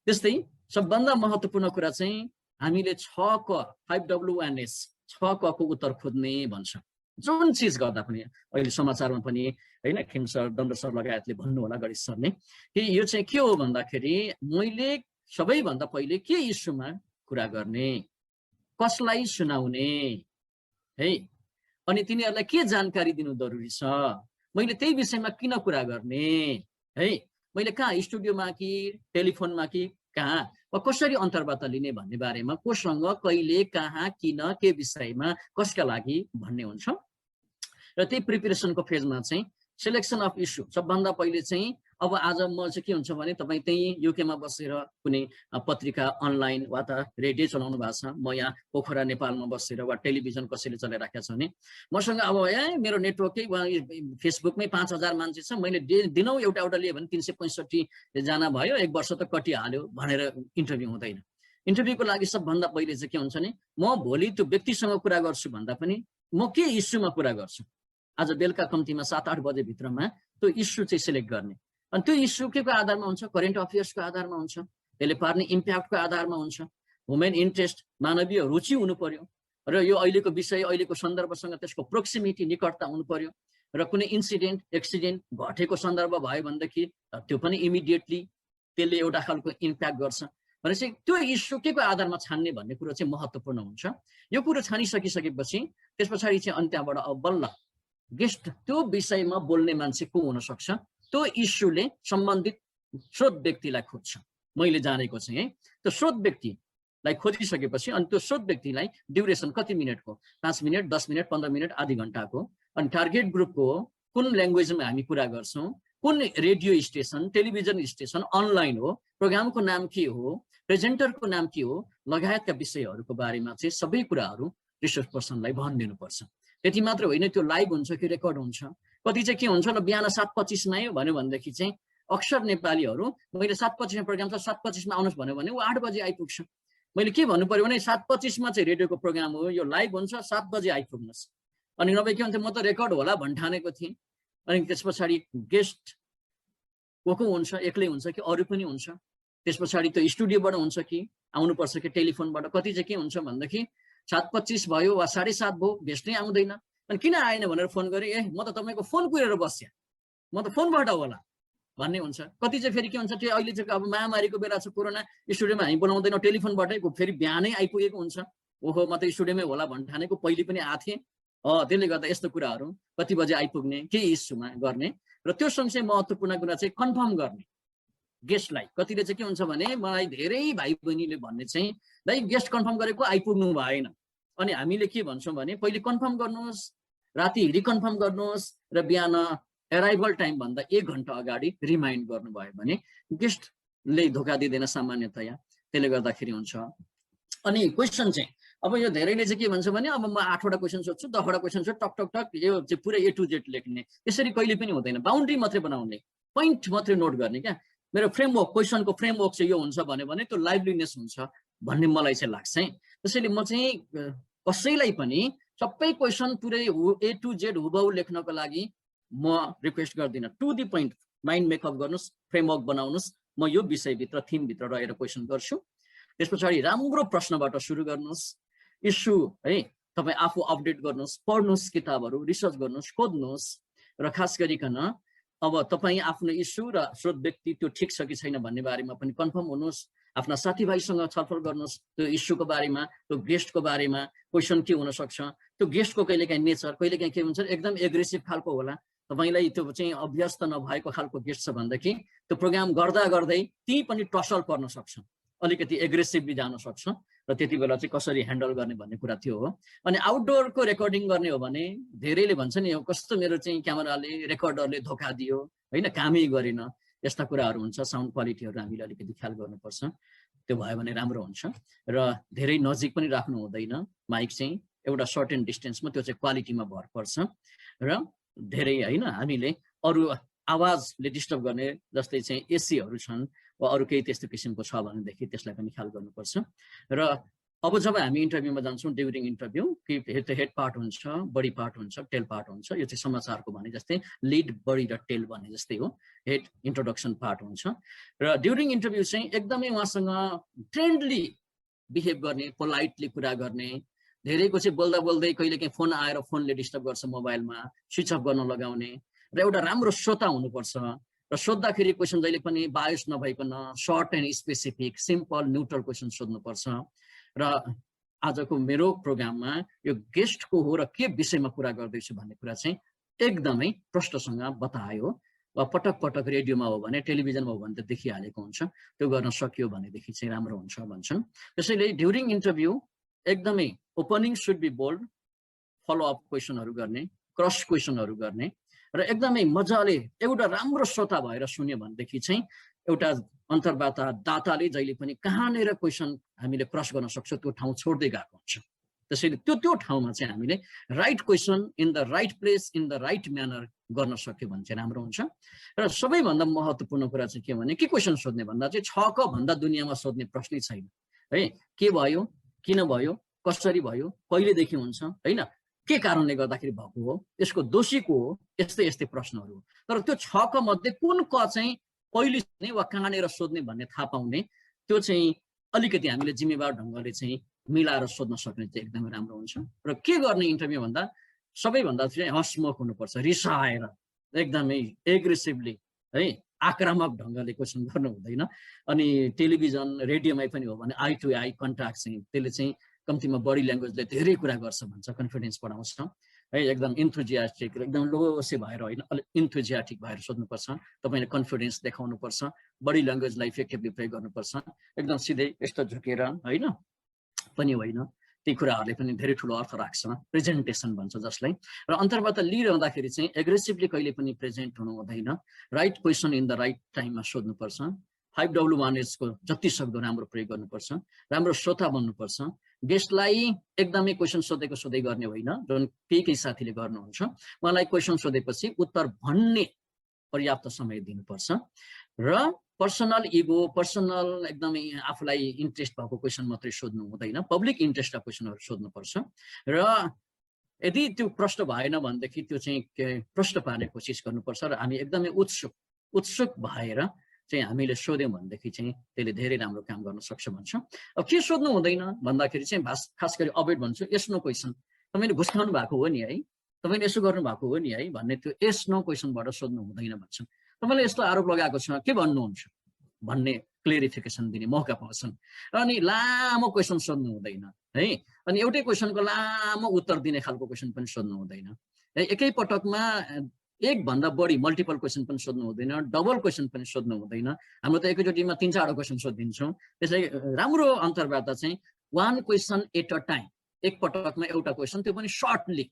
त्यस्तै सबभन्दा महत्त्वपूर्ण कुरा चाहिँ हामीले 6 क 5WNS 6 क को उत्तर खोज्ने भन्छ। जुन चिज गर्दा पनि अहिले समाचारमा पनि होइन खिम सर, दण्ड सर लगायतले भन्नु होला, गणेश सरले, कि यो चाहिँ के हो भन्दाखेरि मैले सबैभन्दा पहिले के इस्युमा कुरा गर्ने, कसलाई सुनाउने है, अनि तिनीहरूलाई के जानकारी दिनु जरुरी छ, मैले त्यही विषयमा किन कुरा गर्ने है, मैले कहाँ स्टुडियोमा कि टेलिफोनमा कि कहाँ, वा कसरी अन्तर्वार्ता लिने भन्ने बारेमा, कोसँग, कहिले, कहाँ, किन, के विषयमा, कसका लागि भन्ने हुन्छ। र त्यही प्रिपेरेसनको फेजमा चाहिँ सिलेक्सन अफ इस्यु सबभन्दा पहिले चाहिँ अब आज म चाहिँ के हुन्छ भने तपाईँ त्यही युकेमा बसेर कुनै पत्रिका अनलाइन वा त रेडियो चलाउनु भएको छ, म यहाँ पोखरा नेपालमा बसेर वा टेलिभिजन कसैले चलाइराखेको छ भने मसँग अब मेरो नेटवर्कै वा फेसबुकमै 5000 मान्छे छ, मैले दिनौँ एउटा एउटा लिएँ भने 365 जना भयो, 1 वर्ष त कटिहाल्यो भनेर इन्टरभ्यू हुँदैन। इन्टरभ्यूको लागि सबभन्दा पहिले चाहिँ के हुन्छ भने म भोलि त्यो व्यक्तिसँग कुरा गर्छु भन्दा पनि म के इस्युमा कुरा गर्छु, आज बेलुका कम्तीमा 7-8 बजे भित्रमा त्यो इस्यु चाहिँ सिलेक्ट गर्ने। अनि त्यो इस्यु के को आधारमा हुन्छ, करेन्ट अफेयर्सको आधारमा हुन्छ, त्यसले पार्ने इम्प्याक्टको आधारमा हुन्छ, ह्युमन इन्ट्रेस्ट मानवीय रुचि हुनु पर्यो र यो अहिलेको विषय अहिलेको सन्दर्भसँग त्यसको प्रोक्सिमिटी निकटता हुनु पर्यो र कुनै इन्सिडेन्ट एक्सिडेन्ट घटेको सन्दर्भ भयो भनेदेखि त्यो पनि इमिडिएटली त्यसले एउटा खालको इम्प्याक्ट गर्छ भनेपछि त्यो इस्यु के को आधारमा छान्ने भन्ने कुरो चाहिँ महत्त्वपूर्ण हुन्छ। यो कुरो छानिसकिसकेपछि त्यस पछाडि चाहिँ अनि त्यहाँबाट अब बल्ल गेस्ट त्यो विषयमा बोल्ने मान्छे को हुन सक्छ, त्यो इस्युले सम्बन्धित स्रोत व्यक्तिलाई खोज्छ। मैले जानेको चाहिँ त्यो स्रोत व्यक्तिलाई खोजिसकेपछि अनि त्यो स्रोत व्यक्तिलाई ड्युरेसन कति मिनटको, 5 मिनट 10 मिनट 15 मिनट आधी घन्टाको, अनि टार्गेट ग्रुपको कुन ल्याङ्ग्वेजमा हामी कुरा गर्छौँ, कुन radio station television station online हो, प्रोग्रामको नाम के हो, प्रेजेन्टरको नाम के हो लगायतका विषयहरूको बारेमा चाहिँ सबै कुराहरू रिसर्च पर्सनलाई भनिदिनुपर्छ। त्यति मात्र होइन, त्यो लाइभ हुन्छ कि रेकर्ड हुन्छ। कति चाहिँ के हुन्छ ल बिहान 7:25 मा भन्यो भनेदेखि चाहिँ अक्सर नेपालीहरू मैले 7:25 प्रोग्राम छ 7:25 आउनुहोस् भन्यो भने ऊ 8 बजे आइपुग्छ। मैले के भन्नु पर्यो भने 7:25 चाहिँ रेडियोको प्रोग्राम हो, यो लाइभ हुन्छ, 7 बजे आइपुग्नुहोस्। अनि नभए के हुन्थ्यो, म त रेकर्ड होला भन्ठानेको थिएँ। अनि त्यस पछाडि गेस्ट को हुन्छ, एक्लै हुन्छ कि अरू पनि हुन्छ, त्यस पछाडि त्यो स्टुडियोबाट हुन्छ कि आउनुपर्छ कि टेलिफोनबाट। कति चाहिँ के हुन्छ भनेदेखि 7:25 भयो वा 7:30 भयो गेस्ट नै आउँदैन, अनि किन आएन भनेर फोन गरेँ, म त तपाईँको फोन कुरेर बस्या, म त फोनबाट होला भन्ने हुन्छ। कति चाहिँ फेरि के हुन्छ, त्यो अहिले चाहिँ अब महामारीको बेला छ, कोरोना, स्टुडियोमा हामी बोलाउँदैनौँ, टेलिफोनबाटै फेरि बिहानै आइपुगेको हुन्छ। ओहो म त स्टुडियोमै होला भन्ठानेको पहिले पनि आएको थिएँ, त्यसले गर्दा यस्तो कुराहरू कति बजे आइपुग्ने के इस्युमा गर्ने। र त्यो सँगसँगै महत्त्वपूर्ण कुरा चाहिँ कन्फर्म गर्ने गेस्टलाई। कतिले चाहिँ के हुन्छ भने मलाई धेरै भाइ बहिनीले भन्ने चाहिँ दाइ गेस्ट कन्फर्म गरेको आइपुग्नु भएन, अनि हामीले के भन्छौँ भने पहिले कन्फर्म गर्नुहोस्, राति रिकन्फर्म गर्नुहोस् र बिहान एराइभल टाइम भन्दा 1 घन्टा अगाडि रिमाइन्ड गर्नुभयो भने गेस्टले धोका दिँदैन सामान्यतया। त्यसले गर्दाखेरि हुन्छ। अनि क्वेसन चाहिँ अब यो धेरैले चाहिँ के भन्छ भने अब म 8वटा क्वेसन सोध्छु, 10वटा क्वेसन सोध्छु, टक टक टक यो चाहिँ पुरै A to Z लेख्ने, यसरी कहिले पनि हुँदैन। बााउन्ड्री मात्रै बनाउने, पोइन्ट मात्रै नोट गर्ने क्या। मेरो फ्रेमवर्क, क्वेसनको फ्रेमवर्क चाहिँ यो हुन्छ भने त्यो लाइभलीनेस हुन्छ भन्ने मलाई चाहिँ लाग्छ है। त्यसैले म चाहिँ कसैलाई पनि सबै क्वेसन पुरै A to Z हुबहु लेख्नको लागि म रिक्वेस्ट गर्दिनँ। To the point mind makeup गर्नुहोस्, फ्रेमवर्क बनाउनुहोस्, म यो विषयभित्र थिमभित्र रहेर क्वेसन गर्छु। त्यस पछाडि राम्रो प्रश्नबाट सुरु गर्नुहोस्, इस्यु है तपाईँ आफू अपडेट गर्नुहोस्, पढ्नुहोस्, किताबहरू रिसर्च गर्नुहोस्, खोज्नुहोस् र खास गरिकन अब तपाईँ आफ्नो इस्यु र स्रोत व्यक्ति त्यो ठिक छ कि छैन भन्ने बारेमा पनि कन्फर्म हुनुहोस्। आफ्ना साथीभाइसँग छलफल गर्नुहोस् त्यो इस्युको बारेमा, त्यो गेस्टको बारेमा, क्वेसन के हुनसक्छ, त्यो गेस्टको कहिलेकाहीँ नेचर, कहिलेकाहीँ के हुन्छ एकदम एग्रेसिभ खालको होला, तपाईँलाई त्यो चाहिँ अभ्यस्त नभएको खालको गेस्ट छ भनेदेखि त्यो प्रोग्राम गर्दा गर्दै त्यही पनि टसल पर्न सक्छ, अलिकति एग्रेसिभली जान सक्छ र त्यति बेला चाहिँ कसरी ह्यान्डल गर्ने भन्ने कुरा त्यो हो। अनि आउटडोरको रेकर्डिङ गर्ने हो भने धेरैले भन्छ नि कस्तो मेरो चाहिँ क्यामेराले रेकर्डरले धोका दियो होइन, कामै गरेन, यस्ता कुराहरू हुन्छ। साउन्ड क्वालिटीहरू हामीले अलिकति ख्याल गर्नुपर्छ, त्यो भयो भने राम्रो हुन्छ। र धेरै नजिक पनि राख्नु हुँदैन माइक चाहिँ, एउटा सर्टेन डिस्टेन्समा, त्यो चाहिँ क्वालिटीमा भर पर्छ। र धेरै होइन हामीले अरू आवाजले डिस्टर्ब गर्ने जस्तै चाहिँ एसीहरू छन् वा अरू केही त्यस्तो किसिमको छ भनेदेखि त्यसलाई पनि ख्याल गर्नुपर्छ। र अब जब हामी इन्टरभ्यूमा जान्छौँ, ड्युरिङ इन्टरभ्यू कि हेड पार्ट हुन्छ, बडी पार्ट हुन्छ, टेल पार्ट हुन्छ। यो चाहिँ समाचारको भने जस्तै लिड, बडी र टेल भने जस्तै हो। हेड इन्ट्रोडक्सन पार्ट हुन्छ र ड्युरिङ इन्टरभ्यू चाहिँ एकदमै उहाँसँग फ्रेन्डली बिहेभ गर्ने, पोलाइटली कुरा गर्ने। धेरैको चाहिँ बोल्दा बोल्दै कहिलेकाहीँ फोन आएर फोनले डिस्टर्ब गर्छ, मोबाइलमा स्विच अफ गर्न लगाउने। र एउटा राम्रो श्रोता हुनुपर्छ र सोद्धाखेरि क्वेसन जहिले पनि बायस नभइकन short and specific, simple, neutral question सोध्नुपर्छ। र आजको मेरो प्रोग्राममा यो गेस्टको हो र के विषयमा कुरा गर्दैछु भन्ने कुरा चाहिँ एकदमै प्रष्टसँग बतायो। वा पटक पटक रेडियोमा हो भने, टेलिभिजनमा हो भने त देखिहालेको हुन्छ, त्यो गर्न सकियो भनेदेखि चाहिँ राम्रो हुन्छ भन्छन्। त्यसैले ड्युरिङ इन्टरभ्यू एकदमै opening should be bold, followup क्वेसनहरू गर्ने, क्रस क्वेसनहरू गर्ने र एकदमै मजाले एउटा राम्रो श्रोता भएर सुन्यो भनेदेखि चाहिँ एउटा अन्तर्वार्ता दाताले जहिले पनि कहाँनिर क्वेसन हामीले क्रस गर्न सक्छौँ त्यो ठाउँ छोड्दै गएको हुन्छ। त्यसैले त्यो ठाउँमा चाहिँ हामीले right question in the right place in the right manner गर्न सक्यो भने चाहिँ राम्रो हुन्छ। र सबैभन्दा महत्त्वपूर्ण कुरा चाहिँ के भने के क्वेसन सोध्ने भन्दा चाहिँ 6 क भन्दा दुनियाँमा सोध्ने प्रश्नै छैन है। के भयो, किन भयो, कसरी भयो, कहिलेदेखि हुन्छ होइन, के कारणले गर्दाखेरि भएको हो, यसको दोषी को हो, यस्तै यस्तै प्रश्नहरू हो। तर त्यो 6 क मध्ये कुन क चाहिँ पहिले सोध्ने वा कहाँनिर सोध्ने भन्ने थाहा पाउने त्यो चाहिँ अलिकति हामीले जिम्मेवार ढङ्गले चाहिँ मिलाएर सोध्न सक्ने चाहिँ एकदमै राम्रो हुन्छ। र के गर्ने इन्टरभ्यू भन्दा सबैभन्दा चाहिँ हसमुख हुनुपर्छ, रिसाएर एकदमै एग्रेसिभली है आक्रामक ढङ्गले क्वेसन गर्नु हुँदैन। अनि टेलिभिजन रेडियोमै पनि हो भने आई टु आई कन्ट्याक्ट चाहिँ त्यसले चाहिँ कम्तीमा बडी ल्याङ्ग्वेजले धेरै कुरा गर्छ भन्छ, कन्फिडेन्स बढाउँछ है। एकदम इन्थुजियास्टिक एकदम लोसे भएर होइन, अलिक इन्थुजियाटिक भएर सोध्नुपर्छ। तपाईँले कन्फिडेन्स देखाउनुपर्छ, बडी ल्याङ्ग्वेजलाई इफेक्टिभली प्रयोग गर्नुपर्छ। एकदम सिधै यस्तो झुकेर होइन पनि होइन, ती कुराहरूले पनि धेरै ठुलो अर्थ राख्छ, प्रेजेन्टेसन भन्छ जसलाई। र अन्तर्वार्ता लिइरहँदाखेरि चाहिँ एग्रेसिभली कहिले पनि प्रेजेन्ट हुनु हुँदैन, right question in the right टाइममा सोध्नुपर्छ। 5W1H को जति सक्दो राम्रो प्रयोग गर्नुपर्छ, राम्रो श्रोता बन्नुपर्छ। गेस्टलाई एकदमै क्वेसन सोधै गर्ने होइन, जुन केही साथीले गर्नुहुन्छ मलाई क्वेसन सोधेपछि उत्तर भन्ने पर्याप्त समय दिनुपर्छ। र पर्सनल इगो, पर्सनल एकदमै आफूलाई इन्ट्रेस्ट भएको क्वेसन मात्रै सोध्नु हुँदैन, पब्लिक इन्ट्रेस्टका क्वेसनहरू सोध्नुपर्छ। र यदि त्यो प्रश्न भएन भनेदेखि त्यो चाहिँ प्रश्न पार्ने कोसिस गर्नुपर्छ। र हामी एकदमै उत्सुक भएर चाहिँ हामीले सोध्यौँ भनेदेखि चाहिँ त्यसले धेरै राम्रो काम गर्न सक्छ भन्छ। अब के सोध्नु हुँदैन भन्दाखेरि चाहिँ खास गरी अभोइड भन्छु, यस नो क्वेसन। तपाईँले घुस खानु भएको हो नि है, तपाईँले यसो गर्नु भएको हो नि है भन्ने त्यो यस नो क्वेसनबाट सोध्नु हुँदैन भन्छन्। तपाईँले यस्तो आरोप लगाएको छ, के भन्नुहुन्छ भन्ने क्लियरिफिकेसन दिने मौका पाउँछन्। अनि लामो क्वेसन सोध्नु हुँदैन है, अनि एउटै क्वेसनको लामो उत्तर दिने खालको क्वेसन पनि सोध्नु हुँदैन है। एकै पटकमा एक भन्दा बढी मल्टिपल क्वेसन पनि सोध्नु हुँदैन, डबल क्वेसन पनि सोध्नु हुँदैन। हाम्रो त एकैचोटिमा 3-4 क्वेसन सोधिदिन्छौँ। त्यसै राम्रो अन्तर्वार्ता चाहिँ 1 क्वेसन एट अ टाइम, एक पटकमा एउटा क्वेसन, त्यो पनि सर्टली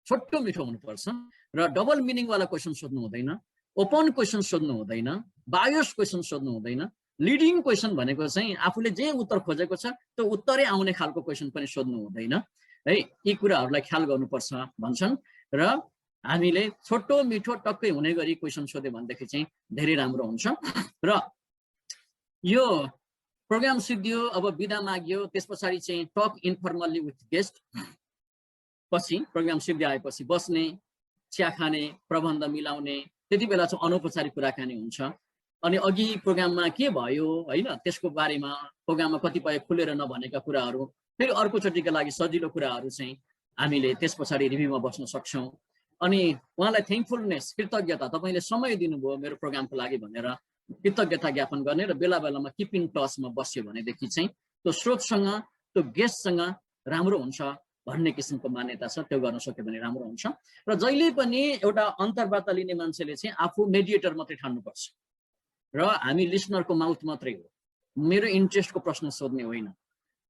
छोटो मिठो हुनुपर्छ। र डबल मिनिङवाला क्वेसन सोध्नु हुँदैन, ओपन क्वेसन सोध्नु हुँदैन, बायोस क्वेसन सोध्नु हुँदैन। लिडिङ क्वेसन भनेको चाहिँ आफूले जे उत्तर खोजेको छ त्यो उत्तरै आउने खालको क्वेसन पनि सोध्नु हुँदैन है। यी कुराहरूलाई ख्याल गर्नुपर्छ भन्छन्। र हामीले छोटो मिठो टक्कै हुने गरी क्वेसन सोध्यो भनेदेखि चाहिँ धेरै राम्रो हुन्छ। र यो प्रोग्राम सिद्धियो, अब बिदा माग्यो, त्यस पछाडि चाहिँ टक इन्फर्मल्ली विथ गेस्ट, पछि प्रोग्राम सिद्ध्याएपछि बस्ने, चिया खाने, प्रबन्ध मिलाउने, त्यति बेला चाहिँ अनौपचारिक कुराकानी हुन्छ। अनि अघि प्रोग्राममा के भयो होइन त्यसको बारेमा प्रोग्राममा कतिपय खुलेर नभनेका कुराहरू, फेरि अर्कोचोटिका लागि सजिलो कुराहरू चाहिँ हामीले त्यस पछाडि रिभ्यूमा बस्न सक्छौँ। अनि उहाँलाई थ्याङ्कफुलनेस, कृतज्ञता, तपाईँले समय दिनुभयो मेरो प्रोग्रामको लागि भनेर कृतज्ञता ज्ञापन गर्ने र बेला बेलामा किप इन टचमा बस्यो भनेदेखि चाहिँ त्यो स्रोतसँग त्यो गेस्टसँग राम्रो हुन्छ भन्ने किसिमको मान्यता छ। त्यो गर्न सक्यो भने राम्रो हुन्छ। र जहिले पनि एउटा अन्तर्वार्ता लिने मान्छेले चाहिँ आफू मेडिएटर मात्रै ठान्नुपर्छ र हामी लिसनरको माउथ मात्रै हो। मेरो इन्ट्रेस्टको प्रश्न सोध्ने होइन,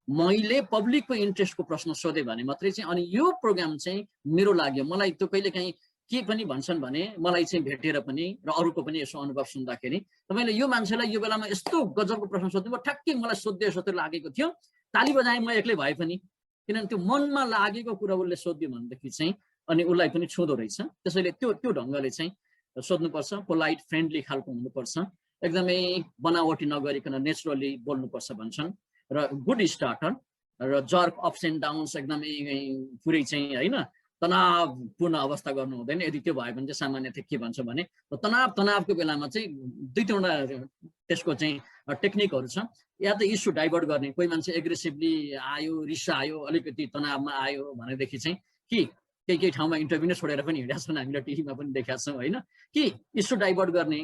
मैले पब्लिकको इन्ट्रेस्टको प्रश्न सोधेँ भने मात्रै चाहिँ अनि यो प्रोग्राम चाहिँ मेरो लाग्यो। मलाई त्यो कहिलेकाहीँ के पनि भन्छन् भने मलाई चाहिँ भेटेर पनि र अरूको पनि यसो अनुभव सुन्दाखेरि तपाईँले यो मान्छेलाई यो बेलामा यस्तो गजबको प्रश्न सोध्नुभयो, ठ्याक्कै मलाई सोध्दै सोध्दै लागेको थियो, ताली बजाएँ म एक्लै भए पनि, किनभने त्यो मनमा लागेको कुरा उसले सोध्यो भनेदेखि चाहिँ अनि उसलाई पनि छुँदो रहेछ। त्यसैले त्यो ढङ्गले चाहिँ सोध्नुपर्छ, पोलाइट फ्रेन्डली खालको हुनुपर्छ, एकदमै बनावटी नगरिकन नेचुरली बोल्नुपर्छ भन्छन्। र गुड स्टार्टर र जर्क अप्स एन्ड डाउन्स एकदमै पुरै चाहिँ होइन तनावपूर्ण अवस्था गर्नु हुँदैन। यदि त्यो भयो भने चाहिँ सामान्यतः के भन्छ भने तनावको बेलामा चाहिँ 2-3वटा त्यसको चाहिँ टेक्निकहरू छ। या त इस्यु डाइभर्ट गर्ने, कोही मान्छे एग्रेसिभली आयो, रिसायो, अलिकति तनावमा आयो भनेदेखि चाहिँ कि केही ठाउँमा इन्टरभ्यू नै छोडेर पनि हिँडेका छन्, हामीले टिभीमा पनि देखाएको छौँ होइन, कि इस्यु डाइभर्ट गर्ने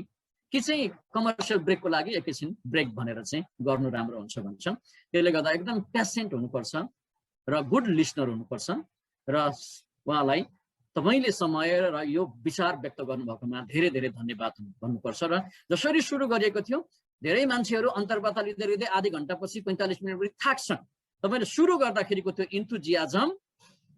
कि चाहिँ कमर्सियल ब्रेकको लागि एकैछिन ब्रेक भनेर चाहिँ गर्नु राम्रो हुन्छ भन्छ। त्यसले गर्दा एकदम पेसेन्ट हुनुपर्छ र गुड लिसनर हुनुपर्छ र उहाँलाई तपाईँले समय र यो विचार व्यक्त गर्नुभएकोमा धेरै धेरै धन्यवाद भन्नुपर्छ। र जसरी सुरु गरिएको थियो, धेरै मान्छेहरू अन्तर्वार्ता लिँदै लिँदै आधी घन्टापछि 45 मिनटपछि थाक्छन्। तपाईँले सुरु गर्दाखेरिको त्यो इन्थुजियाजम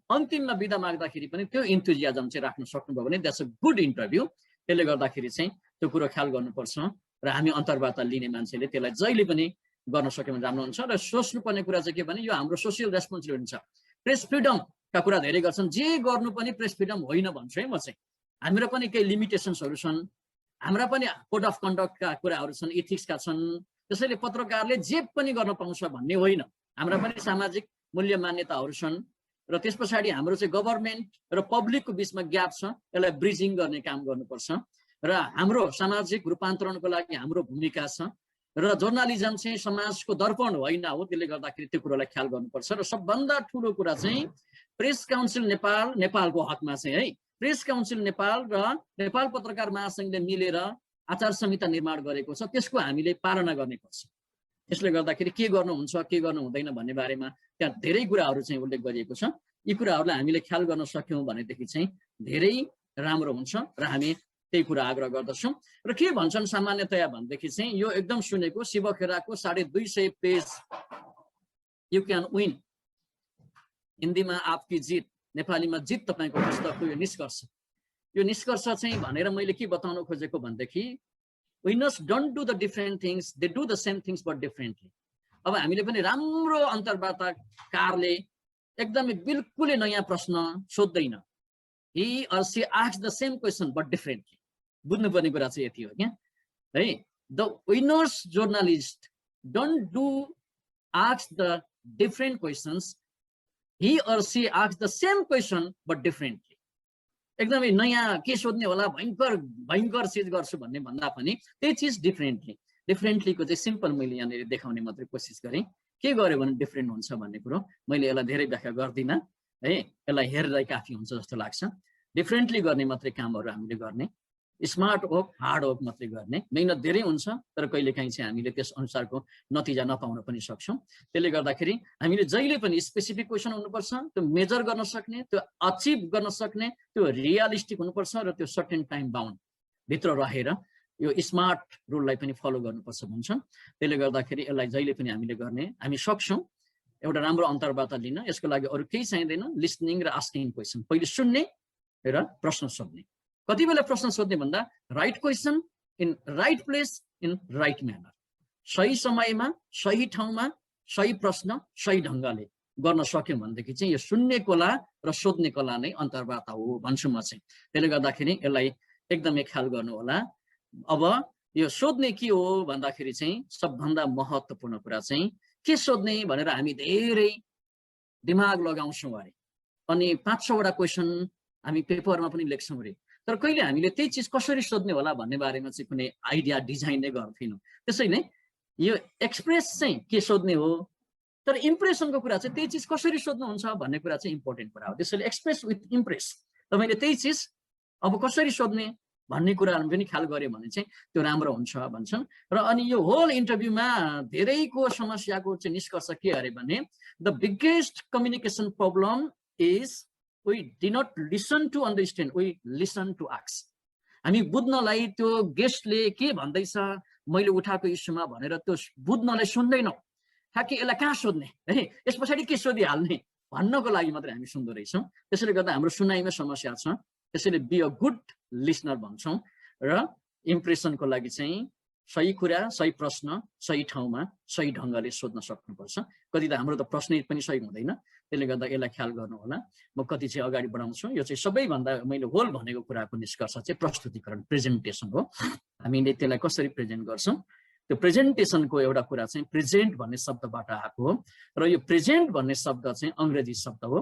अन्तिममा बिदा माग्दाखेरि पनि त्यो इन्थुजियाजम चाहिँ राख्न सक्नुभयो भने द्याट्स अ गुड इन्टरभ्यू। त्यसले गर्दाखेरि चाहिँ त्यो कुरो ख्याल गर्नुपर्छ र हामी अन्तर्वार्ता लिने मान्छेले त्यसलाई जहिले पनि गर्न सक्यो भने राम्रो हुन्छ। र सोच्नुपर्ने कुरा चाहिँ के भने यो हाम्रो सोसियल रेस्पोन्सिबिलिटी छ। प्रेस फ्रिडमका कुरा धेरै गर्छन्, जे गर्नु पनि प्रेस फ्रिडम होइन भन्छु है म चाहिँ। हाम्रो पनि केही लिमिटेसन्सहरू छन्, हाम्रा पनि कोड अफ कन्डक्टका कुराहरू छन्, इथिक्सका छन्। त्यसैले पत्रकारले जे पनि गर्न पाउँछ भन्ने होइन, हाम्रा पनि सामाजिक मूल्य मान्यताहरू छन्। र त्यस पछाडि हाम्रो चाहिँ गभर्मेन्ट र पब्लिकको बिचमा ग्याप छ, यसलाई ब्रिजिङ गर्ने काम गर्नुपर्छ। र हाम्रो सामाजिक रूपान्तरणको लागि हाम्रो भूमिका छ। र जर्नलिजम चाहिँ समाजको दर्पण होइन हो, त्यसले गर्दाखेरि त्यो कुरोलाई ख्याल गर्नुपर्छ। र सबभन्दा ठुलो कुरा चाहिँ प्रेस काउन्सिल नेपाल, नेपालको हकमा चाहिँ है, प्रेस काउन्सिल नेपाल र नेपाल पत्रकार महासंघले मिलेर आचार संहिता निर्माण गरेको छ, त्यसको हामीले पालना गर्ने पर्छ। त्यसले गर्दाखेरि के गर्नुहुन्छ के गर्नु हुँदैन भन्ने बारेमा त्यहाँ धेरै कुराहरू चाहिँ उल्लेख गरिएको छ। यी कुराहरूलाई हामीले ख्याल गर्न सक्यौँ भनेदेखि चाहिँ धेरै राम्रो हुन्छ र हामी त्यही कुरा आग्रह गर्दछौँ। र के भन्छन् सामान्यतया भनेदेखि चाहिँ यो एकदम सुनेको शिव खेराको 250 पेज यु क्यान विन, हिन्दीमा आपकी जित, नेपालीमा जित तपाईँको पुस्तकको यो निष्कर्ष। यो निष्कर्ष चाहिँ भनेर मैले के बताउन खोजेको भनेदेखि winners don't do the different things, they do the same things but differently. अब हामीले पनि राम्रो अन्तर्वार्ताकारले एकदमै बिल्कुलै नयाँ प्रश्न सोध्दैन, he or she asks the same question but differently. बुझ्नुपर्ने कुरा चाहिँ यति हो क्या है। the winners journalist don't do ask the different questions, he or she asks the same question but differently. एकदमै नयाँ के सोध्ने होला, भयंकर भयंकर चीज गर्छु भन्ने भन्दा पनि त्यही चीज डिफरेन्टलीको चाहिँ सिम्पल मैले यहाँनिर देखाउने मात्रै कोसिस गरेँ। के गर्यो भने डिफरेन्ट हुन्छ भन्ने कुरो मैले यसलाई धेरै व्याख्या गर्दिनँ है, यसलाई हेर्दै काफी हुन्छ जस्तो लाग्छ। डिफरेन्टली गर्ने मात्रै कामहरू हामीले गर्ने, स्मार्ट वर्क हार्ड वर्क मात्रै गर्ने। मेहनत धेरै हुन्छ तर कहिलेकाहीँ चाहिँ हामीले त्यस अनुसारको नतिजा नपाउन पनि सक्छौँ। त्यसले गर्दाखेरि हामीले जहिले पनि स्पेसिफिक क्वेसन हुनुपर्छ, त्यो मेजर गर्न सक्ने, त्यो अचिभ गर्न सक्ने, त्यो रियलिस्टिक हुनुपर्छ र त्यो सर्टेन टाइम बााउन्ड भित्र रहेर यो स्मार्ट रुललाई पनि फलो गर्नुपर्छ भन्छन्। त्यसले गर्दाखेरि यसलाई जहिले पनि हामीले गर्ने, हामी सक्छौँ एउटा राम्रो अन्तर्वार्ता लिन। यसको लागि अरू केही चाहिँदैन, लिसनिङ र आस्किङ क्वेसन। पहिले सुन्ने र प्रश्न सोध्ने। कति बेला प्रश्न सोध्ने भन्दा right question in right place in right manner, सही समयमा सही ठाउँमा सही प्रश्न सही ढङ्गले गर्न सक्यौँ भनेदेखि चाहिँ यो सुन्ने कला र सोध्ने कला नै अन्तर्वार्ता हो भन्छु म चाहिँ। त्यसले गर्दाखेरि यसलाई एकदमै ख्याल गर्नु होला। अब यो सोध्ने के हो भन्दाखेरि चाहिँ सबभन्दा महत्त्वपूर्ण कुरा चाहिँ के सोध्ने भनेर हामी धेरै दिमाग लगाउँछौँ अरे, अनि 5-6 वटा क्वेसन हामी पेपरमा पनि लेख्छौँ अरे, तर कहिले हामीले त्यही चिज कसरी सोध्ने होला भन्ने बारेमा चाहिँ कुनै आइडिया डिजाइन नै गर्दैनौँ। त्यसैले यो एक्सप्रेस चाहिँ के सोध्ने हो, तर इम्प्रेसनको कुरा चाहिँ त्यही चिज कसरी सोध्नुहुन्छ भन्ने कुरा चाहिँ इम्पोर्टेन्ट कुरा हो। त्यसैले एक्सप्रेस विथ इम्प्रेस, तपाईँले त्यही चिज अब कसरी सोध्ने भन्ने कुराहरू पनि ख्याल गऱ्यो भने चाहिँ त्यो राम्रो हुन्छ भन्छन्। र अनि यो होल इन्टरभ्यूमा धेरैको समस्याको चाहिँ निष्कर्ष के अरे भने the biggest communication problem is we do not listen to understand, we listen to ask. हामी बुझ्नलाई त्यो गेस्टले के भन्दैछ मैले उठाएको इस्युमा भनेर त्यो बुझ्नलाई सुन्दैनौँ, ताकि यसलाई कहाँ सोध्ने है, यस पछाडि के सोधिहाल्ने भन्नको लागि मात्रै हामी सुन्दो रहेछौँ। त्यसैले गर्दा हाम्रो सुनाइमा समस्या छ। त्यसैले बी अ गुड लिसनर भन्छौँ र इम्प्रेसनको लागि चाहिँ सही कुरा सही प्रश्न सही ठाउँमा सही ढङ्गले सोध्न सक्नुपर्छ। कति त हाम्रो त प्रश्न पनि सही हुँदैन, त्यसले गर्दा यसलाई ख्याल गर्नु होला। म कति चाहिँ अगाडि बढाउँछु। यो चाहिँ सबैभन्दा मैले होल भनेको कुराको निष्कर्ष चाहिँ प्रस्तुतिकरण, प्रेजेन्टेसन हो। हामीले त्यसलाई कसरी प्रेजेन्ट गर्छौँ, त्यो प्रेजेन्टेसनको एउटा कुरा चाहिँ प्रेजेन्ट भन्ने शब्दबाट आएको हो र यो प्रेजेन्ट भन्ने शब्द चाहिँ अङ्ग्रेजी शब्द हो।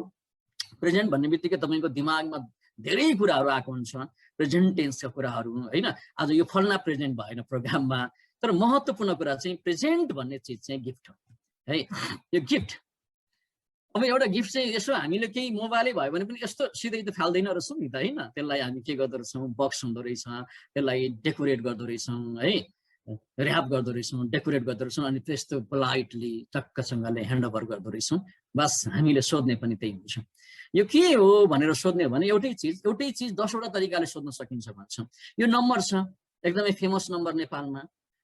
प्रेजेन्ट भन्ने बित्तिकै तपाईँको दिमागमा धेरै कुराहरू आएको हुन्छ, प्रेजेन्ट टेन्सका कुराहरू होइन। आज यो फल्ना प्रेजेन्ट भएन प्रोग्राममा, तर महत्त्वपूर्ण कुरा चाहिँ प्रेजेन्ट भन्ने चिज चाहिँ गिफ्ट हो है। यो गिफ्ट, अब एउटा गिफ्ट चाहिँ यसो हामीले केही मोबाइलै भयो भने पनि यस्तो सिधै त फाल्दैन रहेछौँ नि त होइन। त्यसलाई हामी के गर्दो रहेछौँ, बक्स हुँदो रहेछ, त्यसलाई डेकोरेट गर्दो रहेछौँ है, ऱ्याप गर्दो रहेछौँ, डेकोरेट गर्दो रहेछौँ, अनि त्यस्तो पोलाइटली चक्कसँगले ह्यान्डओभर गर्दो रहेछौँ। बस हामीले सोध्ने पनि त्यही हुन्छ। यो के हो भनेर सोध्ने हो भने एउटै चिज 10 वटा तरिकाले सोध्न सकिन्छ भन्छौँ। यो नम्बर छ, एकदमै फेमस नम्बर नेपालमा,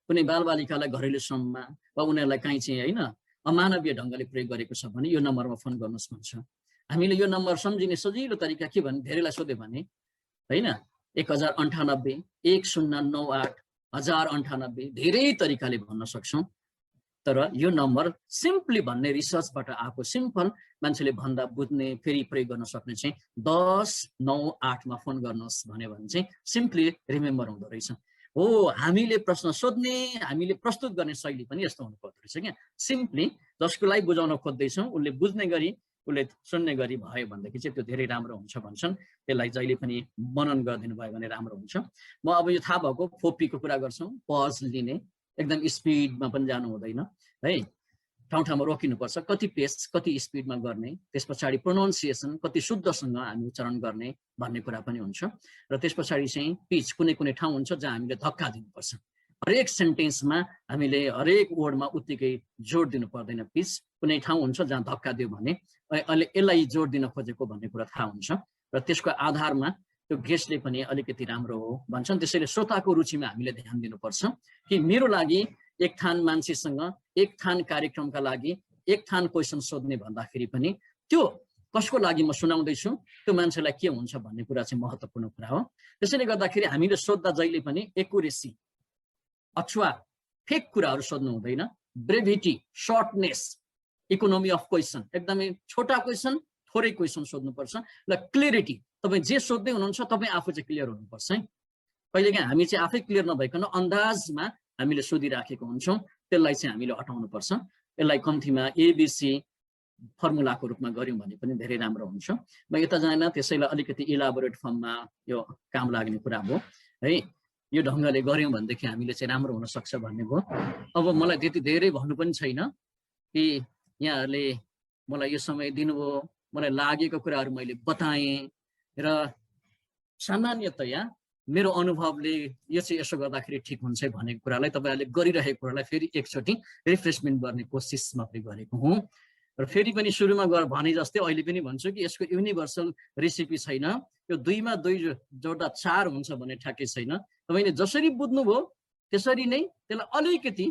कुनै बालबालिकालाई घरेलु श्रममा वा उनीहरूलाई काहीँ चाहिँ होइन अमानवीय ढङ्गले प्रयोग गरेको छ भने यो नम्बरमा फोन गर्नुहोस् भन्छ। हामीले यो नम्बर सम्झिने सजिलो तरिका के भने धेरैलाई सोध्यो भने हैन 1098 1098 1098 धेरै तरिकाले भन्न सक्छौं तर यो नम्बर सिम्पली भन्ने रिसर्चबाट आएको सिम्पल मान्छेले भन्दा बुझ्ने फेरि प्रयोग गर्न सक्ने चाहिँ 1098 मा फोन गर्नुहोस् भन्यो भने चाहिँ सिम्पली रिमेम्बर हुँदो रहेछ हो हामीले प्रश्न सोध्ने हामीले प्रस्तुत गर्ने शैली पनि यस्तो हुनु पर्दो रहेछ क्या सिम्पली जसकोलाई बुझाउन खोज्दैछौँ उसले बुझ्ने गरी उसले सुन्ने गरी भयो भनेदेखि चाहिँ त्यो धेरै राम्रो हुन्छ भन्छन् त्यसलाई जहिले पनि मनन गरिदिनु भयो भने राम्रो हुन्छ म अब यो थाहा भएको फोपीको कुरा गर्छौँ पज लिने एकदम स्पिडमा पनि जानु हुँदैन है ठाउँ ठाउँमा रोकिनुपर्छ कति पेस कति स्पिडमा गर्ने त्यस पछाडि प्रोनाउन्सिएसन कति शुद्धसँग हामी उच्चारण गर्ने भन्ने कुरा पनि हुन्छ र त्यस पछाडि चाहिँ पिच कुनै कुनै ठाउँ हुन्छ जहाँ हामीले धक्का दिनुपर्छ हरेक सेन्टेन्समा हामीले हरेक वर्डमा उत्तिकै जोड दिनु पर्दैन पिच कुनै ठाउँ हुन्छ जहाँ धक्का दियो भने अहिले यसलाई जोड दिन खोजेको भन्ने कुरा थाहा हुन्छ र त्यसको आधारमा त्यो गेस्टले पनि अलिकति राम्रो हो भन्छन् त्यसैले श्रोताको रुचिमा हामीले ध्यान दिनुपर्छ कि मेरो लागि एक थान मान्छेसँग एक थान कार्यक्रमका लागि एक थान क्वेसन सोध्ने भन्दाखेरि पनि त्यो कसको लागि म सुनाउँदैछु त्यो मान्छेलाई के हुन्छ भन्ने कुरा चाहिँ महत्त्वपूर्ण कुरा हो त्यसैले गर्दाखेरि हामीले सोध्दा जहिले पनि एक्युरेसी अथवा फेक कुराहरू सोध्नु हुँदैन ब्रेभिटी सर्टनेस इकोनोमी अफ क्वेसन एकदमै छोटा क्वेसन थोरै क्वेसन सोध्नुपर्छ र क्लियरिटी तपाईँ जे सोध्दै हुनुहुन्छ तपाईँ आफू चाहिँ क्लियर हुनुपर्छ है कहिलेकाहीँ हामी चाहिँ आफै क्लियर नभइकन अन्दाजमा हामीले सोधिराखेको हुन्छौँ त्यसलाई चाहिँ हामीले हटाउनुपर्छ यसलाई कम्तीमा एबिसी फर्मुलाको रूपमा गऱ्यौँ भने पनि धेरै राम्रो हुन्छ म यता जान त्यसैलाई अलिकति इलाबोरेट फर्ममा यो काम लाग्ने कुरा हो है यो ढङ्गले गऱ्यौँ भनेदेखि हामीले चाहिँ राम्रो हुन सक्छ भन्ने भयो अब मलाई त्यति धेरै भन्नु पनि छैन कि यहाँहरूले मलाई यो समय दिनुभयो मलाई लागेको कुराहरू मैले बताएँ र सामान्यतया मेरो अनुभवले यो चाहिँ यसो गर्दाखेरि ठिक हुन्छ भनेको कुरालाई तपाईँहरूले गरिरहेको कुरालाई फेरि एकचोटि रिफ्रेसमेन्ट गर्ने कोसिसमा पनि गरेको हुँ र फेरि पनि सुरुमा भने जस्तै अहिले पनि भन्छु कि यसको युनिभर्सल रेसिपी छैन यो 2 मा 2 जोड्दा 4 हुन्छ भन्ने ठ्याक्कै छैन तपाईँले जसरी बुझ्नुभयो त्यसरी नै त्यसलाई अलिकति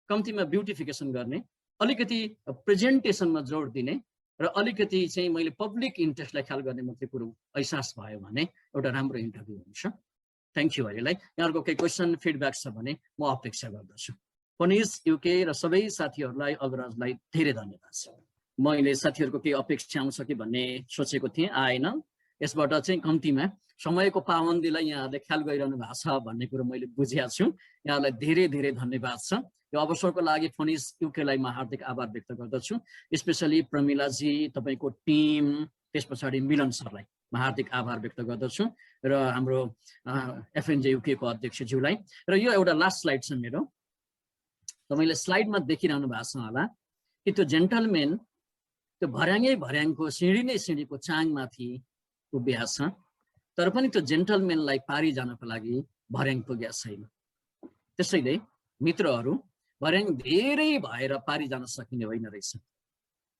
कम्तीमा ब्युटिफिकेसन गर्ने अलिकति प्रेजेन्टेसनमा जोड दिने र अलिकति चाहिँ मैले पब्लिक इन्ट्रेस्टलाई ख्याल गर्ने मात्रै कुरो एहसास भयो भने एउटा राम्रो इन्टरभ्यू हुन्छ थ्याङ्क यू अहिलेलाई यहाँहरूको केही क्वेसन फिडब्याक छ भने म अपेक्षा गर्दछु पनिस युके र सबै साथीहरूलाई अग्रजलाई धेरै धन्यवाद छ मैले साथीहरूको केही अपेक्षा आउँछ कि भन्ने सोचेको थिएँ आएन यसबाट चाहिँ कम्तीमा समयको पाबन्दीलाई यहाँहरूले ख्याल गरिरहनु भएको छ भन्ने कुरो मैले बुझेको छु यहाँलाई धेरै धेरै धन्यवाद छ यो अवसरको लागि फनिस युकेलाई म हार्दिक आभार व्यक्त गर्दछु स्पेसली प्रमिलाजी तपाईँको टिम त्यस पछाडि मिलन सरलाई म हार्दिक आभार व्यक्त गर्दछु र हाम्रो एफएनजे युकेको अध्यक्षज्यूलाई र यो एउटा लास्ट स्लाइड छ मेरो तपाईँले स्लाइडमा देखिरहनु भएको छ होला कि त्यो जेन्टलमेन त्यो भर्याङको सिँढीको चाङमाथि उभिएको छ तर पनि त्यो जेन्टलमेनलाई पारी जानको लागि भर्याङ पुगेको छैन त्यसैले मित्रहरू भर्याङ धेरै भएर पारी जान सकिने होइन रहेछ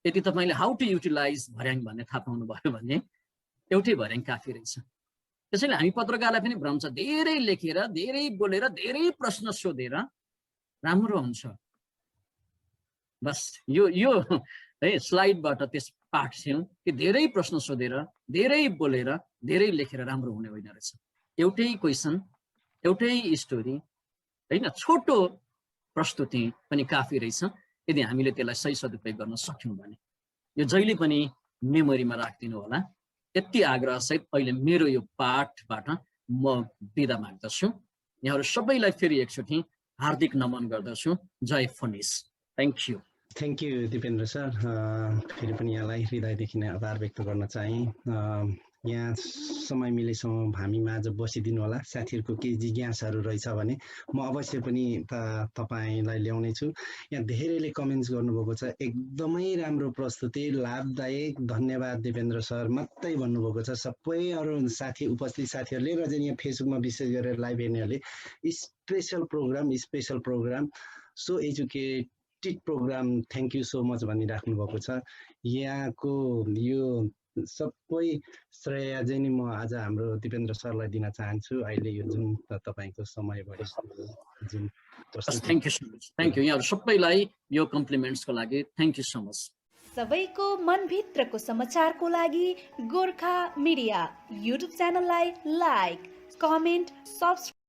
यदि तपाईँले हाउ टु युटिलाइज भर्याङ भन्ने थाहा पाउनु भयो भने एउटै भर्याङ काफी रहेछ त्यसैले हामी पत्रकारलाई पनि भ्रम छ धेरै लेखेर धेरै बोलेर धेरै प्रश्न सोधेर राम्रो हुन्छ बस यो है स्लाइडबाट त्यस पाठ छौँ कि धेरै प्रश्न सोधेर धेरै बोलेर धेरै लेखेर राम्रो हुने होइन रहेछ एउटै क्वेसन एउटै स्टोरी होइन छोटो प्रस्तुति पनि काफी रहेछ यदि हामीले त्यसलाई सही सदुपयोग गर्न सक्यौँ भने यो जहिले पनि मेमोरीमा राखिदिनु होला यति आग्रह सहित अहिले मेरो यो पाठबाट म बिदा माग्दछु यहाँहरू सबैलाई फेरि एकचोटि हार्दिक नमन गर्दछु जय फनिस थ्याङ्क यू दिपेन्द्र सर फेरि पनि यहाँलाई हृदयदेखि नै आभार व्यक्त गर्न चाहे यहाँ समय मिलेसम्म हामी माझ बसिदिनु होला साथीहरूको केही जिज्ञासाहरू रहेछ भने म अवश्य पनि तपाईँलाई ल्याउने छु यहाँ धेरैले कमेन्ट्स गर्नुभएको छ एकदमै राम्रो प्रस्तुति लाभदायक धन्यवाद दिपेन्द्र सर मात्रै भन्नुभएको छ सबै अरू साथी उपस्थित साथीहरूले र चाहिँ यहाँ फेसबुकमा विशेष गरेर लाइभ हेर्नेहरूले special programme so educated programme thank you so much भनिराख्नु भएको छ यहाँको यो सबै श्रेय चाहिँ नि म आज हाम्रो दिपेन्द्र सरलाई दिन चाहन्छु अहिले यो जुन तपाईँको समय भयो जुन थ्याङ्क यू यहाँहरू सबैलाई यो कम्प्लिमेन्ट्सको लागि थ्याङ्क यू सो मच सबैको मनभित्रको समाचारको लागि गोर्खा मिडिया युट्युब च्यानललाई लाइक, कमेन्ट, सब्स्क्राइब